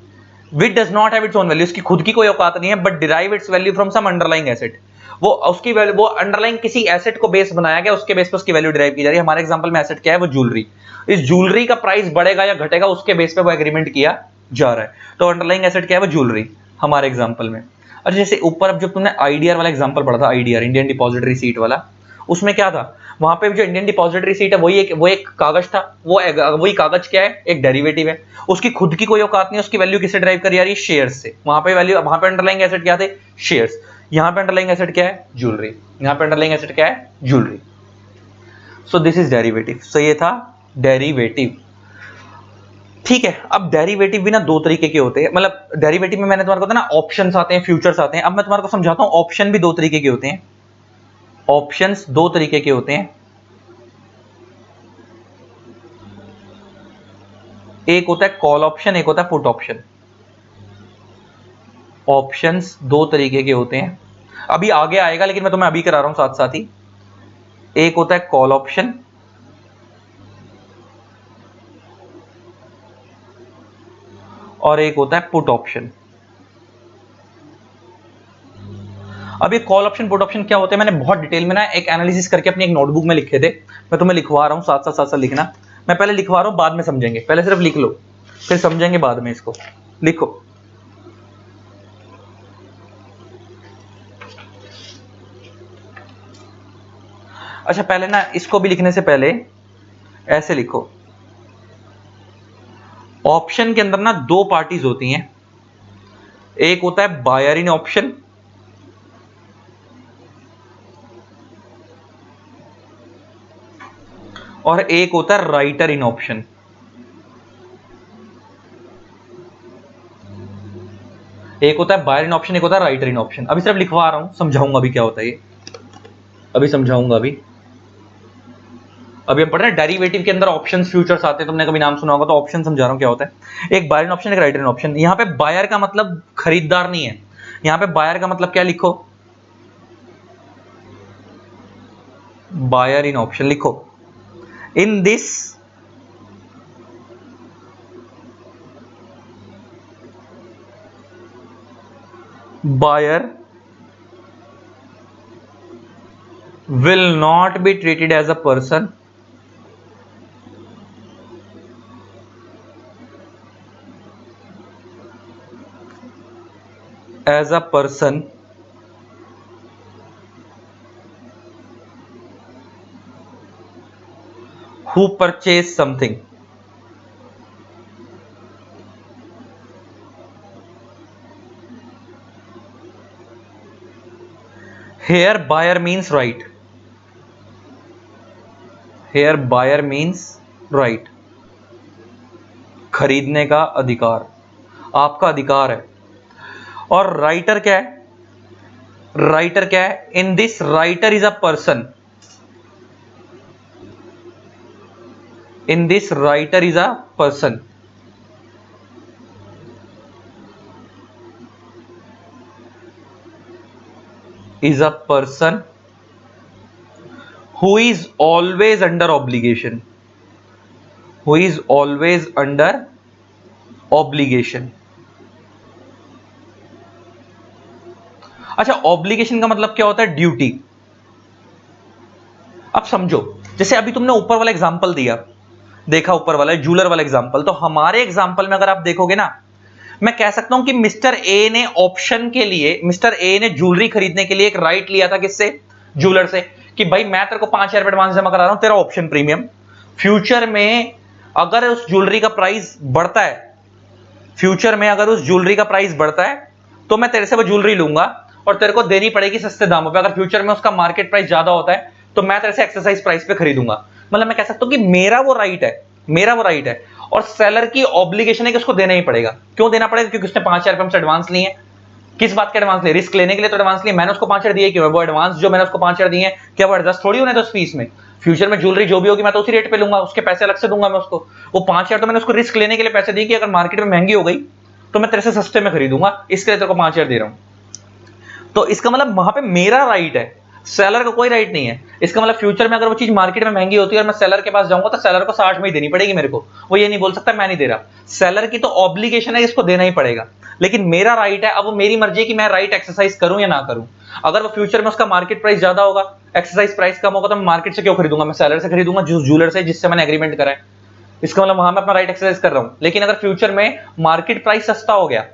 [SPEAKER 1] Which does not have its own value, इसकी खुद की कोई औकात नहीं है, but derive its value from some underlying asset. वो उसकी वैल्यू, वो अंडरलाइंग किसी एसेट को बेस बनाया गया, उसके बेस पर उसकी वैल्यू डिराइव की जा रही है। हमारे एग्जांपल में एसेट क्या है? वो ज्वेलरी। इस ज्वेलरी का प्राइस बढ़ेगा या घटेगा उसके बेस पे वो एग्रीमेंट किया जा रहा है। तो अंडरलाइंग एसेट क्या है? वो ज्वेलरी हमारे एग्जांपल में। और जैसे ऊपर अब जब तुमने आईडीआर वाला एग्जांपल पढ़ा था, आईडीआर इंडियन डिपॉजिटरी रिसीट वाला, उसमें क्या था? वहां पे जो इंडियन डिपॉजिटरी रिसीट है वो एक कागज था। वही कागज क्या है? एक डेरिवेटिव है। उसकी खुद की कोई औकात नहीं है। उसकी वैल्यू किससे ड्राइव करी जा रही है? शेयर्स से। वहां पे वैल्यू, वहां पे अंडरलाइंग एसेट क्या थे? शेयर्स। यहां पे अंडरलाइंग एसेट क्या है? ज्वेलरी। यहां पे अंडरलाइंग एसेट क्या है? Jewellery. So this is derivative. सो ये था डेरिवेटिव। ठीक है। अब डेरिवेटिव भी ना दो तरीके के होते हैं। मतलब डेरिवेटिव में मैंने तुम्हारे को ना ऑप्शंस आते हैं, फ्यूचर्स आते हैं। अब मैं तुम्हारे को समझाता हूं, ऑप्शन भी दो तरीके के होते हैं। ऑप्शंस दो तरीके के होते हैं। एक होता है कॉल ऑप्शन, एक होता है पुट ऑप्शन। ऑप्शंस दो तरीके के होते हैं। अभी आगे आएगा लेकिन मैं तुम्हें अभी करा रहा हूं साथ साथ ही। एक होता है कॉल ऑप्शन, और एक होता है पुट ऑप्शन। अब ये कॉल ऑप्शन पुट ऑप्शन क्या होते हैं, मैंने बहुत डिटेल में ना एक एनालिसिस करके अपनी एक नोटबुक में लिखे थे। मैं तुम्हें लिखवा रहा हूं, साथ साथ लिखना। मैं पहले लिखवा रहा हूं, बाद में समझेंगे। पहले सिर्फ लिख लो, फिर समझेंगे बाद में। इसको लिखो। अच्छा, पहले ना इसको भी लिखने से पहले ऐसे लिखो। ऑप्शन के अंदर ना दो पार्टीज होती हैं। एक होता है बायर इन ऑप्शन, और एक होता है राइटर इन ऑप्शन। एक होता है बायर इन ऑप्शन, एक होता है राइटर इन ऑप्शन। अभी सिर्फ लिखवा रहा हूं, समझाऊंगा अभी क्या होता है ये, अभी समझाऊंगा। अभी हम पढ़ रहे हैं डेरिवेटिव के अंदर ऑप्शंस फ्यूचर्स आते हैं, तुमने कभी नाम सुना होगा, तो ऑप्शन समझा रहा हूं क्या होता है। एक बायर इन ऑप्शन, एक राइटर इन ऑप्शन। यहां पे बायर का मतलब खरीदार नहीं है, यहां पे बायर का मतलब क्या लिखो, बायर इन ऑप्शन लिखो। In this buyer will not be treated as a person, as a person who purchase something। Here buyer means right, here buyer means right, खरीदने का अधिकार, आपका अधिकार है। और राइटर क्या है, राइटर क्या है, in this writer is a person, in this writer is a person is a person who is always under obligation, who is always under obligation। अच्छा, ऑब्लिगेशन का मतलब क्या होता है, ड्यूटी। अब समझो, जैसे अभी तुमने ऊपर वाला एग्जांपल दिया, देखा ऊपर वाला जूलर वाला एग्जांपल, तो हमारे एग्जांपल में अगर आप देखोगे ना, मैं कह सकता हूं कि मिस्टर ए ने ऑप्शन के लिए, मिस्टर ए ने ज्वेलरी खरीदने के लिए एक राइट लिया था, किससे, ज्वेलर से, कि भाई मैं तेरे को 5,000 रुपए एडवांस जमा करा रहा हूं, तेरा ऑप्शन प्रीमियम, फ्यूचर में अगर उस ज्वेलरी का प्राइस बढ़ता है, फ्यूचर में अगर उस ज्वेलरी का प्राइस बढ़ता है, तो मैं तेरे से वो ज्वेलरी लूंगा और तेरे को देनी पड़ेगी सस्ते दामों पे। अगर फ्यूचर में उसका मार्केट प्राइस ज्यादा होता है, तो मैं तेरे से एक्सरसाइज प्राइस पे खरीदूंगा। मतलब मैं कह सकता हूं कि मेरा वो राइट है, मेरा वो राइट है। और सेलर की ऑब्लिगेशन है कि उसको देना ही पड़ेगा। क्यों देना पड़ेगा, क्योंकि उसने 5,000 रुपए हमसे एडवांस लिए हैं। किस बात के एडवांस लिए, रिस्क लेने के लिए तो एडवांस लिए। मैंने उसको 5,000 दिए क्यों, वो एडवांस जो मैंने उसको 5,000 दिए हैं, क्या वो एडजस्ट थोड़ी होने तो उस फीस में। फ्यूचर में ज्वेलरी जो भी होगी मैं तो उसी रेट पे लूंगा, उसके पैसे अलग से दूंगा मैं उसको। वो 5,000 तो मैंने उसको रिस्क लेने के लिए पैसे दिए कि अगर मार्केट में महंगी हो गई तो मैं तेरे से सस्ते में खरीदूंगा, इसके लिए तेरे को 5,000 दे रहा हूं। तो इसका मतलब वहां पे मेरा राइट है, सेलर का कोई राइट नहीं है। इसका मतलब फ्यूचर में अगर वो चीज मार्केट में महंगी होती है और मैं सेलर के पास जाऊंगा, तो सेलर को 60 में ही देनी पड़ेगी मेरे को। वो ये नहीं बोल सकता मैं नहीं दे रहा। सेलर की तो ऑब्लिगेशन है, इसको देना ही पड़ेगा। लेकिन मेरा राइट है, अब वो मेरी मर्जी है कि मैं राइट एक्सरसाइज करूं या ना करूं। अगर वो फ्यूचर में उसका मार्केट प्राइस ज्यादा होगा, एक्सरसाइज प्राइस कम होगा, तो मैं मार्केट से क्यों खरीदूंगा, मैं सेलर से खरीदूंगा, जिस ज्वेलर से जिससे मैंने एग्रीमेंट करा है। इसका मतलब वहां मैं अपना राइट एक्सरसाइज कर रहा हूं। लेकिन अगर फ्यूचर में मार्केट प्राइस सस्ता हो गया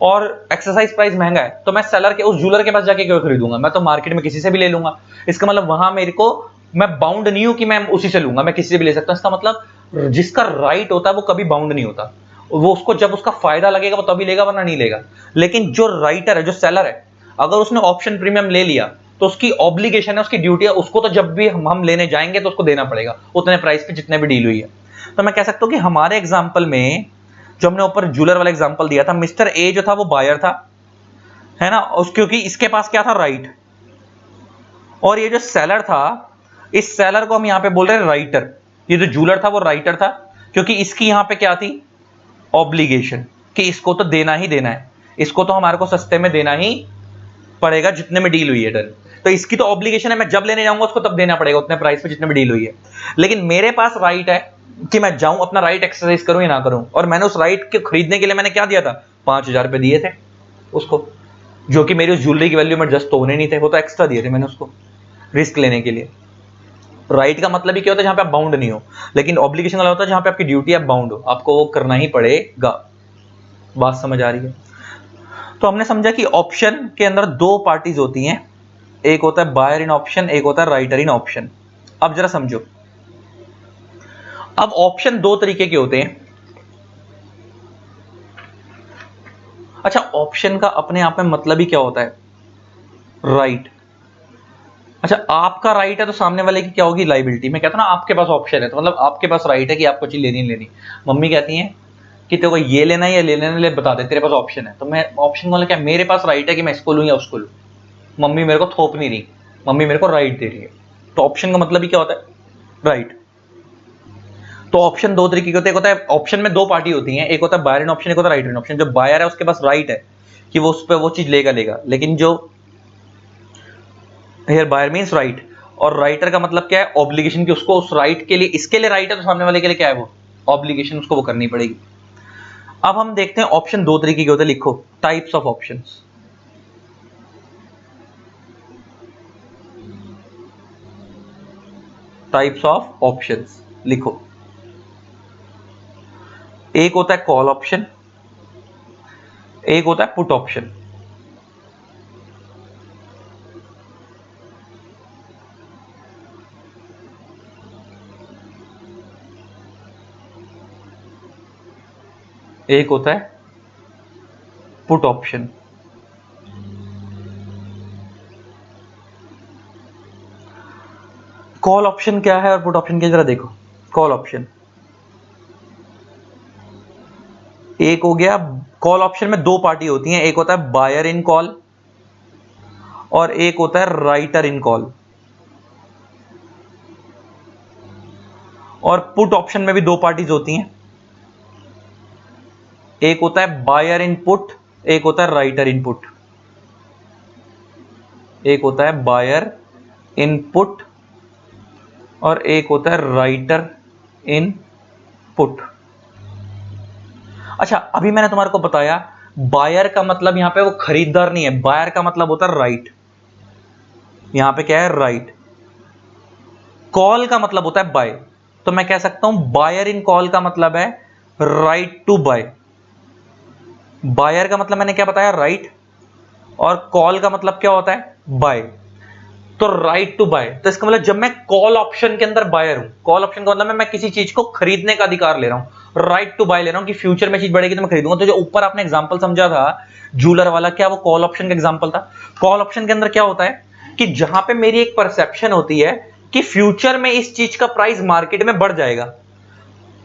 [SPEAKER 1] और एक्सरसाइज प्राइस महंगा है, तो मैं सेलर के, उस ज्वेलर के पास जाके क्यों खरीदूंगा, मैं तो मार्केट में किसी से भी ले लूंगा। इसका मतलब वहां मेरे को, मैं बाउंड नहीं हूं कि मैं उसी से लूंगा, मैं किसी से भी ले सकता हूं। इसका मतलब जिसका राइट होता है वो कभी बाउंड नहीं होता, वो उसको जब उसका फायदा लगेगा वो तभी लेगा, वरना नहीं लेगा। लेकिन जो राइटर है, जो सेलर है, अगर उसने ऑप्शन प्रीमियम ले लिया तो उसकी ऑब्लिगेशन है, उसकी ड्यूटी है, उसको तो जब भी हम लेने जाएंगे तो उसको देना पड़ेगा उतने प्राइस पे जितने भी डील हुई है। तो मैं कह सकता हूं कि हमारे एग्जाम्पल में, जो हमने ऊपर जूलर वाला एग्जांपल दिया था, मिस्टर ए जो था वो बायर था, है ना, उस क्योंकि इसके पास क्या था, राइट। और ये जो सेलर था, इस सेलर को हम यहां पे बोल रहे हैं राइटर। ये जो जूलर था वो राइटर था, क्योंकि इसकी यहां पे क्या थी, ऑब्लिगेशन, कि इसको तो देना ही देना है, इसको तो हमारे को सस्ते में देना ही पड़ेगा जितने में डील हुई है। डन। तो इसकी तो ऑब्लिगेशन है, मैं जब लेने जाऊंगा उसको तब देना पड़ेगा उतने प्राइस पे जितने में डील हुई है। लेकिन मेरे पास राइट है कि मैं जाऊं अपना राइट एक्सरसाइज करूं या ना करूं। और मैंने उस राइट के खरीदने के लिए मैंने क्या दिया था, 5,000 रुपए दिए थे उसको, जो कि मेरी उस ज्वेलरी की वैल्यू में जस्ट तो होने नहीं थे, वो तो एक्स्ट्रा दिए थे मैंने उसको रिस्क लेने के लिए। राइट का मतलब ही क्या होता है, जहां पे आप बाउंड नहीं हो। लेकिन ऑब्लिगेशन वाला होता है जहां पे आपकी ड्यूटी आप बाउंड हो, आपको वो करना ही पड़ेगा। बात समझ आ रही है। तो हमने समझा कि ऑप्शन के अंदर दो पार्टीज होती हैं, एक होता है बायर इन ऑप्शन, एक होता है राइटर इन ऑप्शन। अब जरा समझो, अब ऑप्शन दो तरीके के होते हैं। अच्छा, ऑप्शन का अपने आप में मतलब ही क्या होता है, राइट। अच्छा, आपका राइट है तो सामने वाले की क्या होगी, लाइबिलिटी। मैं कहता हूँ ना आपके पास ऑप्शन है, तो मतलब आपके पास राइट है कि आपको चीज लेनी लेनी। मम्मी कहती है कि तेरे को ये लेना है या ले लेना, ले बता दे, तेरे पास ऑप्शन है। तो मैं ऑप्शन वाला क्या, मेरे पास राइट है कि मैं इसको लूँ या उसको लूँ। मम्मी मेरे को थोप नहीं रही, मम्मी मेरे को राइट दे रही है। तो ऑप्शन का मतलब ही क्या होता है, राइट। तो ऑप्शन दो तरीके के होते हैं, एक होता है ऑप्शन में दो पार्टी होती हैं, एक होता है बायर इन ऑप्शन, एक होता है राइटर इन ऑप्शन। जो बायर है उसके पास राइट है कि वो उस पर वो चीज लेगा लेगा, लेकिन जो हियर बायर मींस राइट, और राइटर का मतलब क्या है, ऑब्लिगेशन की उसको उस राइट के लिए, इसके लिए राइट है तो सामने वाले के लिए क्या है, वो ऑब्लिगेशन उसको वो करनी पड़ेगी। अब हम देखते हैं ऑप्शन दो तरीके के होते हैं, लिखो types of options. Types of options लिखो। एक होता है कॉल ऑप्शन, एक होता है पुट ऑप्शन। एक होता है पुट ऑप्शन। कॉल ऑप्शन क्या है और पुट ऑप्शन क्या है, जरा देखो। कॉल ऑप्शन एक हो गया, कॉल ऑप्शन में दो पार्टी होती हैं, एक होता है बायर इन कॉल और एक होता है राइटर इन कॉल। और पुट ऑप्शन में भी दो पार्टीज होती हैं, एक होता है बायर इन पुट, एक होता है राइटर इन पुट। एक होता है बायर इन पुट और एक होता है राइटर इन पुट। अच्छा, अभी मैंने तुम्हारे को बताया बायर का मतलब यहां पे वो खरीदार नहीं है, बायर का मतलब होता है राइट। यहां पे क्या है, राइट। कॉल का मतलब होता है बाय, तो मैं कह सकता हूं बायर इन कॉल का मतलब है राइट टू बाय। बायर का मतलब मैंने क्या बताया, राइट, और कॉल का मतलब क्या होता है, बाय। तो राइट टू बाय, तो इसका मतलब जब मैं कॉल ऑप्शन के अंदर बायर हूं, कॉल ऑप्शन का मतलब है मैं किसी चीज को खरीदने का अधिकार ले रहा हूं, राइट टू बाय ले रहा हूं कि फ्यूचर में चीज बढ़ेगी तो मैं खरीदूंगा। तो जो ऊपर आपने एग्जांपल समझा था जूलर वाला, क्या वो कॉल ऑप्शन का एग्जांपल था। कॉल ऑप्शन के अंदर क्या होता है कि जहां पे मेरी एक परसेप्शन होती है कि फ्यूचर में इस चीज का प्राइस मार्केट में बढ़ जाएगा,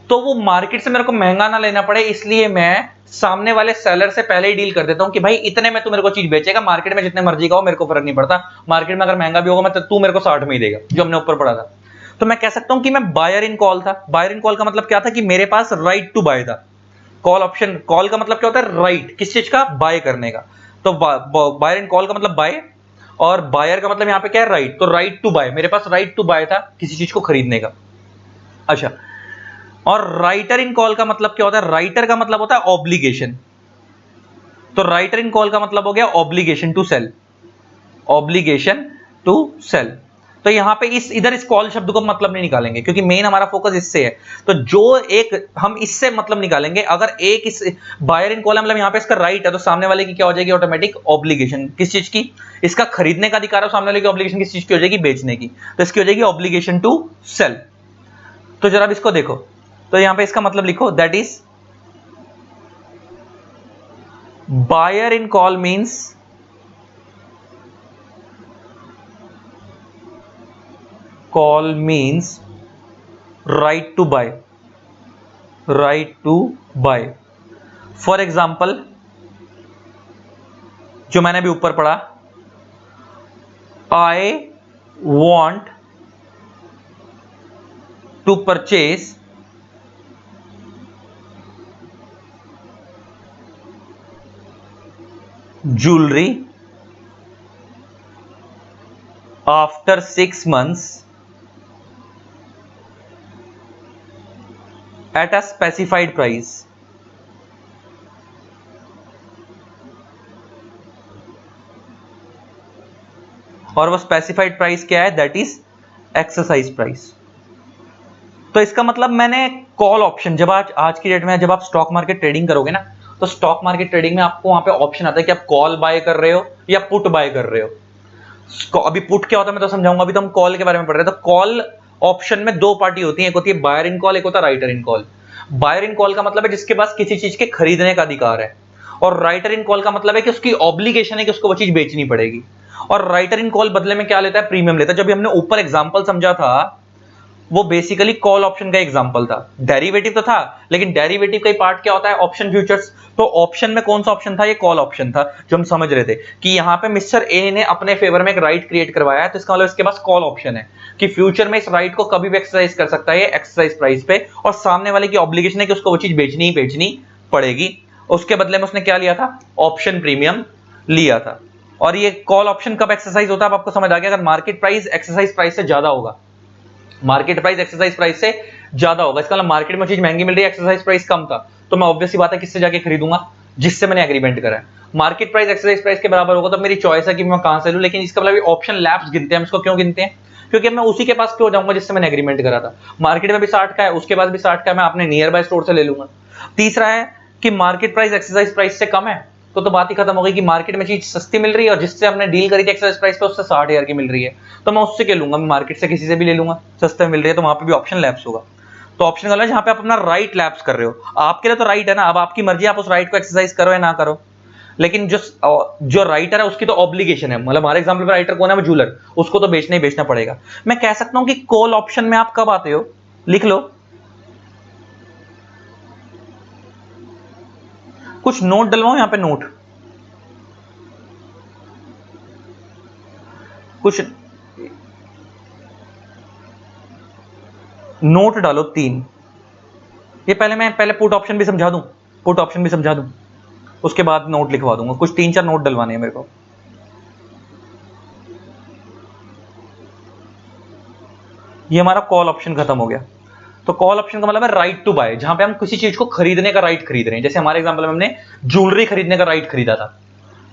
[SPEAKER 1] तो वो मार्केट से मेरे को महंगा ना लेना पड़े, इसलिए मैं सामने वाले सेलर से पहले ही डील कर देता हूं कि भाई इतने में तू मेरे को चीज बेचेगा, मार्केट में जितने मर्जी का हो मेरे को फर्क नहीं पड़ता, मार्केट में अगर महंगा भी होगा मैं तू मेरे को 60 में ही देगा, जो हमने ऊपर पढ़ा था। तो मैं कह सकता हूं कि मैं बायर इन कॉल था। बायर इन कॉल का मतलब क्या था कि मेरे पास राइट टू बाय था। कॉल ऑप्शन, कॉल का मतलब क्या होता है, राइट किस चीज का, बाय करने का। तो बायर इन कॉल का मतलब बाय, और बायर का मतलब यहां पे क्या है, राइट। तो राइट टू बाय, मेरे पास राइट टू बाय था किसी चीज को खरीदने का। अच्छा, और राइटर इन कॉल का मतलब क्या होता है, राइटर का मतलब होता है ऑब्लिगेशन। तो राइटर इन कॉल का मतलब हो गया obligation to sell, obligation to sell. तो यहां पे इस इधर इस कॉल शब्द को मतलब नहीं निकालेंगे क्योंकि मेन हमारा फोकस इससे है। तो जो एक हम इससे मतलब निकालेंगे, अगर एक इस बायर इन कॉल मतलब यहां पे इसका राइट है तो सामने वाले की क्या हो जाएगी, ऑटोमेटिक ऑब्लिगेशन किस चीज की, इसका खरीदने का अधिकार है, सामने वाले की ऑब्लिगेशन किस चीज की हो जाएगी, बेचने की। तो इसकी हो जाएगी ऑब्लिगेशन टू सेल। तो जरा इसको देखो, तो यहां पे इसका मतलब लिखो, that is buyer in call means right to buy, right to buy। For example जो मैंने अभी ऊपर पढ़ा, I want to purchase jewelry after 6 months at a specified price। और वो स्पेसिफाइड प्राइस क्या है, दैट इज एक्सरसाइज प्राइस। तो इसका मतलब मैंने कॉल ऑप्शन, जब आज की डेट में जब आप स्टॉक मार्केट ट्रेडिंग करोगे ना, तो स्टॉक मार्केट ट्रेडिंग में आपको वहां पे ऑप्शन आता है कि आप कॉल बाय कर रहे हो या पुट बाय कर रहे हो। अभी पुट क्या होता है मैं तो समझाऊंगा, अभी तो हम कॉल के बारे में पढ़ रहे हैं। तो कॉल ऑप्शन में दो पार्टी होती है, एक होती है बायर इन कॉल, एक होता है writer in call. Buyer in call का मतलब है जिसके पास किसी चीज के खरीदने का अधिकार है, और राइटर इन कॉल का मतलब है कि उसकी ऑब्लिगेशन है कि उसको वो चीज बेचनी पड़ेगी। और राइटर इन कॉल बदले में क्या लेता है, प्रीमियम लेता है। जब भी हमने ऊपर एग्जांपल समझा था वो बेसिकली कॉल ऑप्शन का एग्जांपल था, डेरिवेटिव तो था लेकिन डेरिवेटिव का ही पार्ट क्या होता है, ऑप्शन फ्यूचर्स। तो ऑप्शन में कौन सा ऑप्शन था, ये कॉल ऑप्शन था, जो हम समझ रहे थे कि यहाँ पे मिस्टर ए ने अपने फेवर में एक राइट क्रिएट करवाया है, तो इसका मतलब इसके पास कॉल ऑप्शन है कि फ्यूचर में इस राइट को कभी भी एक्सरसाइज कर सकता है एक्सरसाइज प्राइस पे, और सामने वाले की ऑब्लिगेशन है कि उसको वो चीज बेचनी ही बेचनी पड़ेगी। उसके बदले में उसने क्या लिया था, ऑप्शन प्रीमियम लिया था। और ये कॉल ऑप्शन कब एक्सरसाइज होता है, अब आपको समझ आ गया, अगर मार्केट प्राइस एक्सरसाइज प्राइस से ज्यादा होगा, मार्केट प्राइस एक्सरसाइज प्राइस से ज्यादा होगा, इसका मतलब मार्केट में चीज महंगी मिल रही है, एक्सरसाइज प्राइस कम था, तो मैं ऑब्वियस सी बात है किससे जाके खरीदूंगा, जिससे मैंने एग्रीमेंट करा है। मार्केट प्राइस एक्सरसाइज प्राइस के बराबर होगा तो मेरी चॉइस है कि मैं कहां से लूं, लेकिन इसका मतलब ऑप्शन लैप्स गिनते हैं हम इसको, क्यों गिनते हैं, क्योंकि मैं उसी के पास क्यों जाऊंगा जिससे मैंने एग्रीमेंट करा था। मार्केट में भी 60 का है, उसके पास भी 60 का है, मैं अपने नियर बाय स्टोर से ले लूंगा। तीसरा है कि मार्केट प्राइस एक्सरसाइज प्राइस से कम है, तो बात ही खत्म हो गई कि मार्केट में चीज सस्ती मिल रही है और जिससे हमने डील करी थी एक्सरसाइज प्राइस पे उससे 60,000 की मिल रही है, तो मैं उससे क्या लूंगा, मैं मार्केट से किसी से भी ले लूंगा, सस्ते में मिल रही है, तो वहां पे भी ऑप्शन लैप्स होगा। तो ऑप्शन वाला जहां पे आप अपना राइट लैप्स कर रहे हो, आपके लिए तो राइट है ना, अब आपकी मर्जी आप उस राइट को एक्सरसाइज करो या ना करो, लेकिन जो राइटर है उसकी तो ऑब्लिगेशन है, मतलब हमारे एग्जांपल में राइटर कौन है, वो जूलर, उसको तो बेचना ही बेचना पड़ेगा। मैं कह सकता हूं कि कॉल ऑप्शन में आप कब आते हो, लिख लो, कुछ नोट डलवाओ यहां पे, नोट कुछ नोट डालो 3। ये पहले पुट ऑप्शन भी समझा दूं, पुट ऑप्शन भी समझा दूं, उसके बाद नोट लिखवा दूंगा, कुछ 3-4 नोट डलवाने हैं मेरे को। ये हमारा कॉल ऑप्शन खत्म हो गया। तो कॉल ऑप्शन का मतलब है राइट टू बाय, जहां पे हम किसी चीज को खरीदने का राइट खरीद रहे हैं। जैसे हमारे एग्जांपल में हमने ज्वेलरी खरीदने का राइट खरीदा था,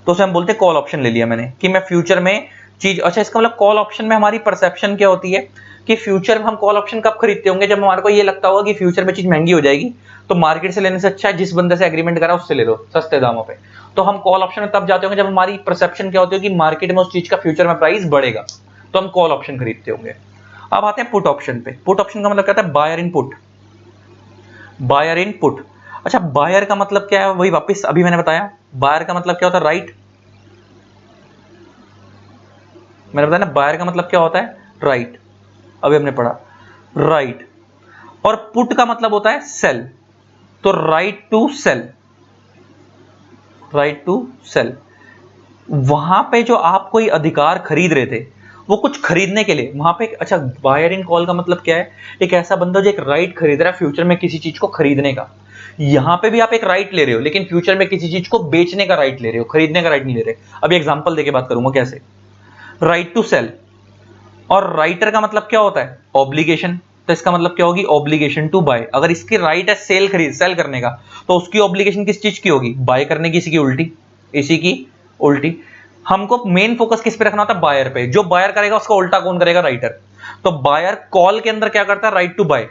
[SPEAKER 1] तो उसे हम बोलते हैं कॉल ऑप्शन ले लिया मैंने कि मैं फ्यूचर में चीज, अच्छा इसका मतलब कॉल ऑप्शन में हमारी परसेप्शन क्या होती है कि फ्यूचर में हम कॉल ऑप्शन कब खरीदते होंगे, जब हमारे को ये लगता होगा कि फ्यूचर में चीज महंगी हो जाएगी, तो मार्केट से लेने से अच्छा है जिस बंदे से एग्रीमेंट करा उससे ले लो सस्ते दामों पे। तो हम कॉल ऑप्शन में तब जाते होंगे जब हमारी परसेप्शन क्या होती है कि मार्केट में उस चीज का फ्यूचर में प्राइस बढ़ेगा, तो हम कॉल ऑप्शन खरीदते होंगे। अब आते हैं पुट ऑप्शन पे। पुट ऑप्शन का मतलब क्या होता है, buyer in put, buyer in put. अच्छा बायर का मतलब क्या है, वही वापस अभी मैंने बताया, बायर का मतलब क्या होता है, राइट, मैंने बताया ना बायर का मतलब क्या होता है, राइट, अभी हमने पढ़ा राइट। और पुट का मतलब होता है सेल, तो right to sell, right to sell. वहां पे जो आप कोई अधिकार खरीद रहे थे, वो कुछ खरीदने के लिए वहां पे, अच्छा बायर इन कॉल का मतलब क्या है, एक ऐसा बंदा जो एक राइट खरीद रहा है फ्यूचर में किसी चीज को खरीदने का। यहां पे भी आप एक राइट ले रहे हो लेकिन फ्यूचर में किसी चीज को बेचने का राइट ले रहे हो, खरीदने का राइट नहीं ले रहे। अभी एग्जांपल देके बात करूंगा कैसे। राइट टू सेल, और राइटर का मतलब क्या होता है, ऑब्लिगेशन, तो इसका मतलब क्या होगी, ऑब्लिगेशन टू बाय। अगर इसकी राइट है सेल करने का, तो उसकी ऑब्लिगेशन किस चीज की होगी, बाय करने की, इसी की उल्टी, इसी की उल्टी। हमको मेन फोकस किस पे रखना होता है, बायर पे, जो बायर करेगा उसका उल्टा कौन करेगा, राइटर। तो बायर कॉल के अंदर क्या करता है, राइट टू बाय,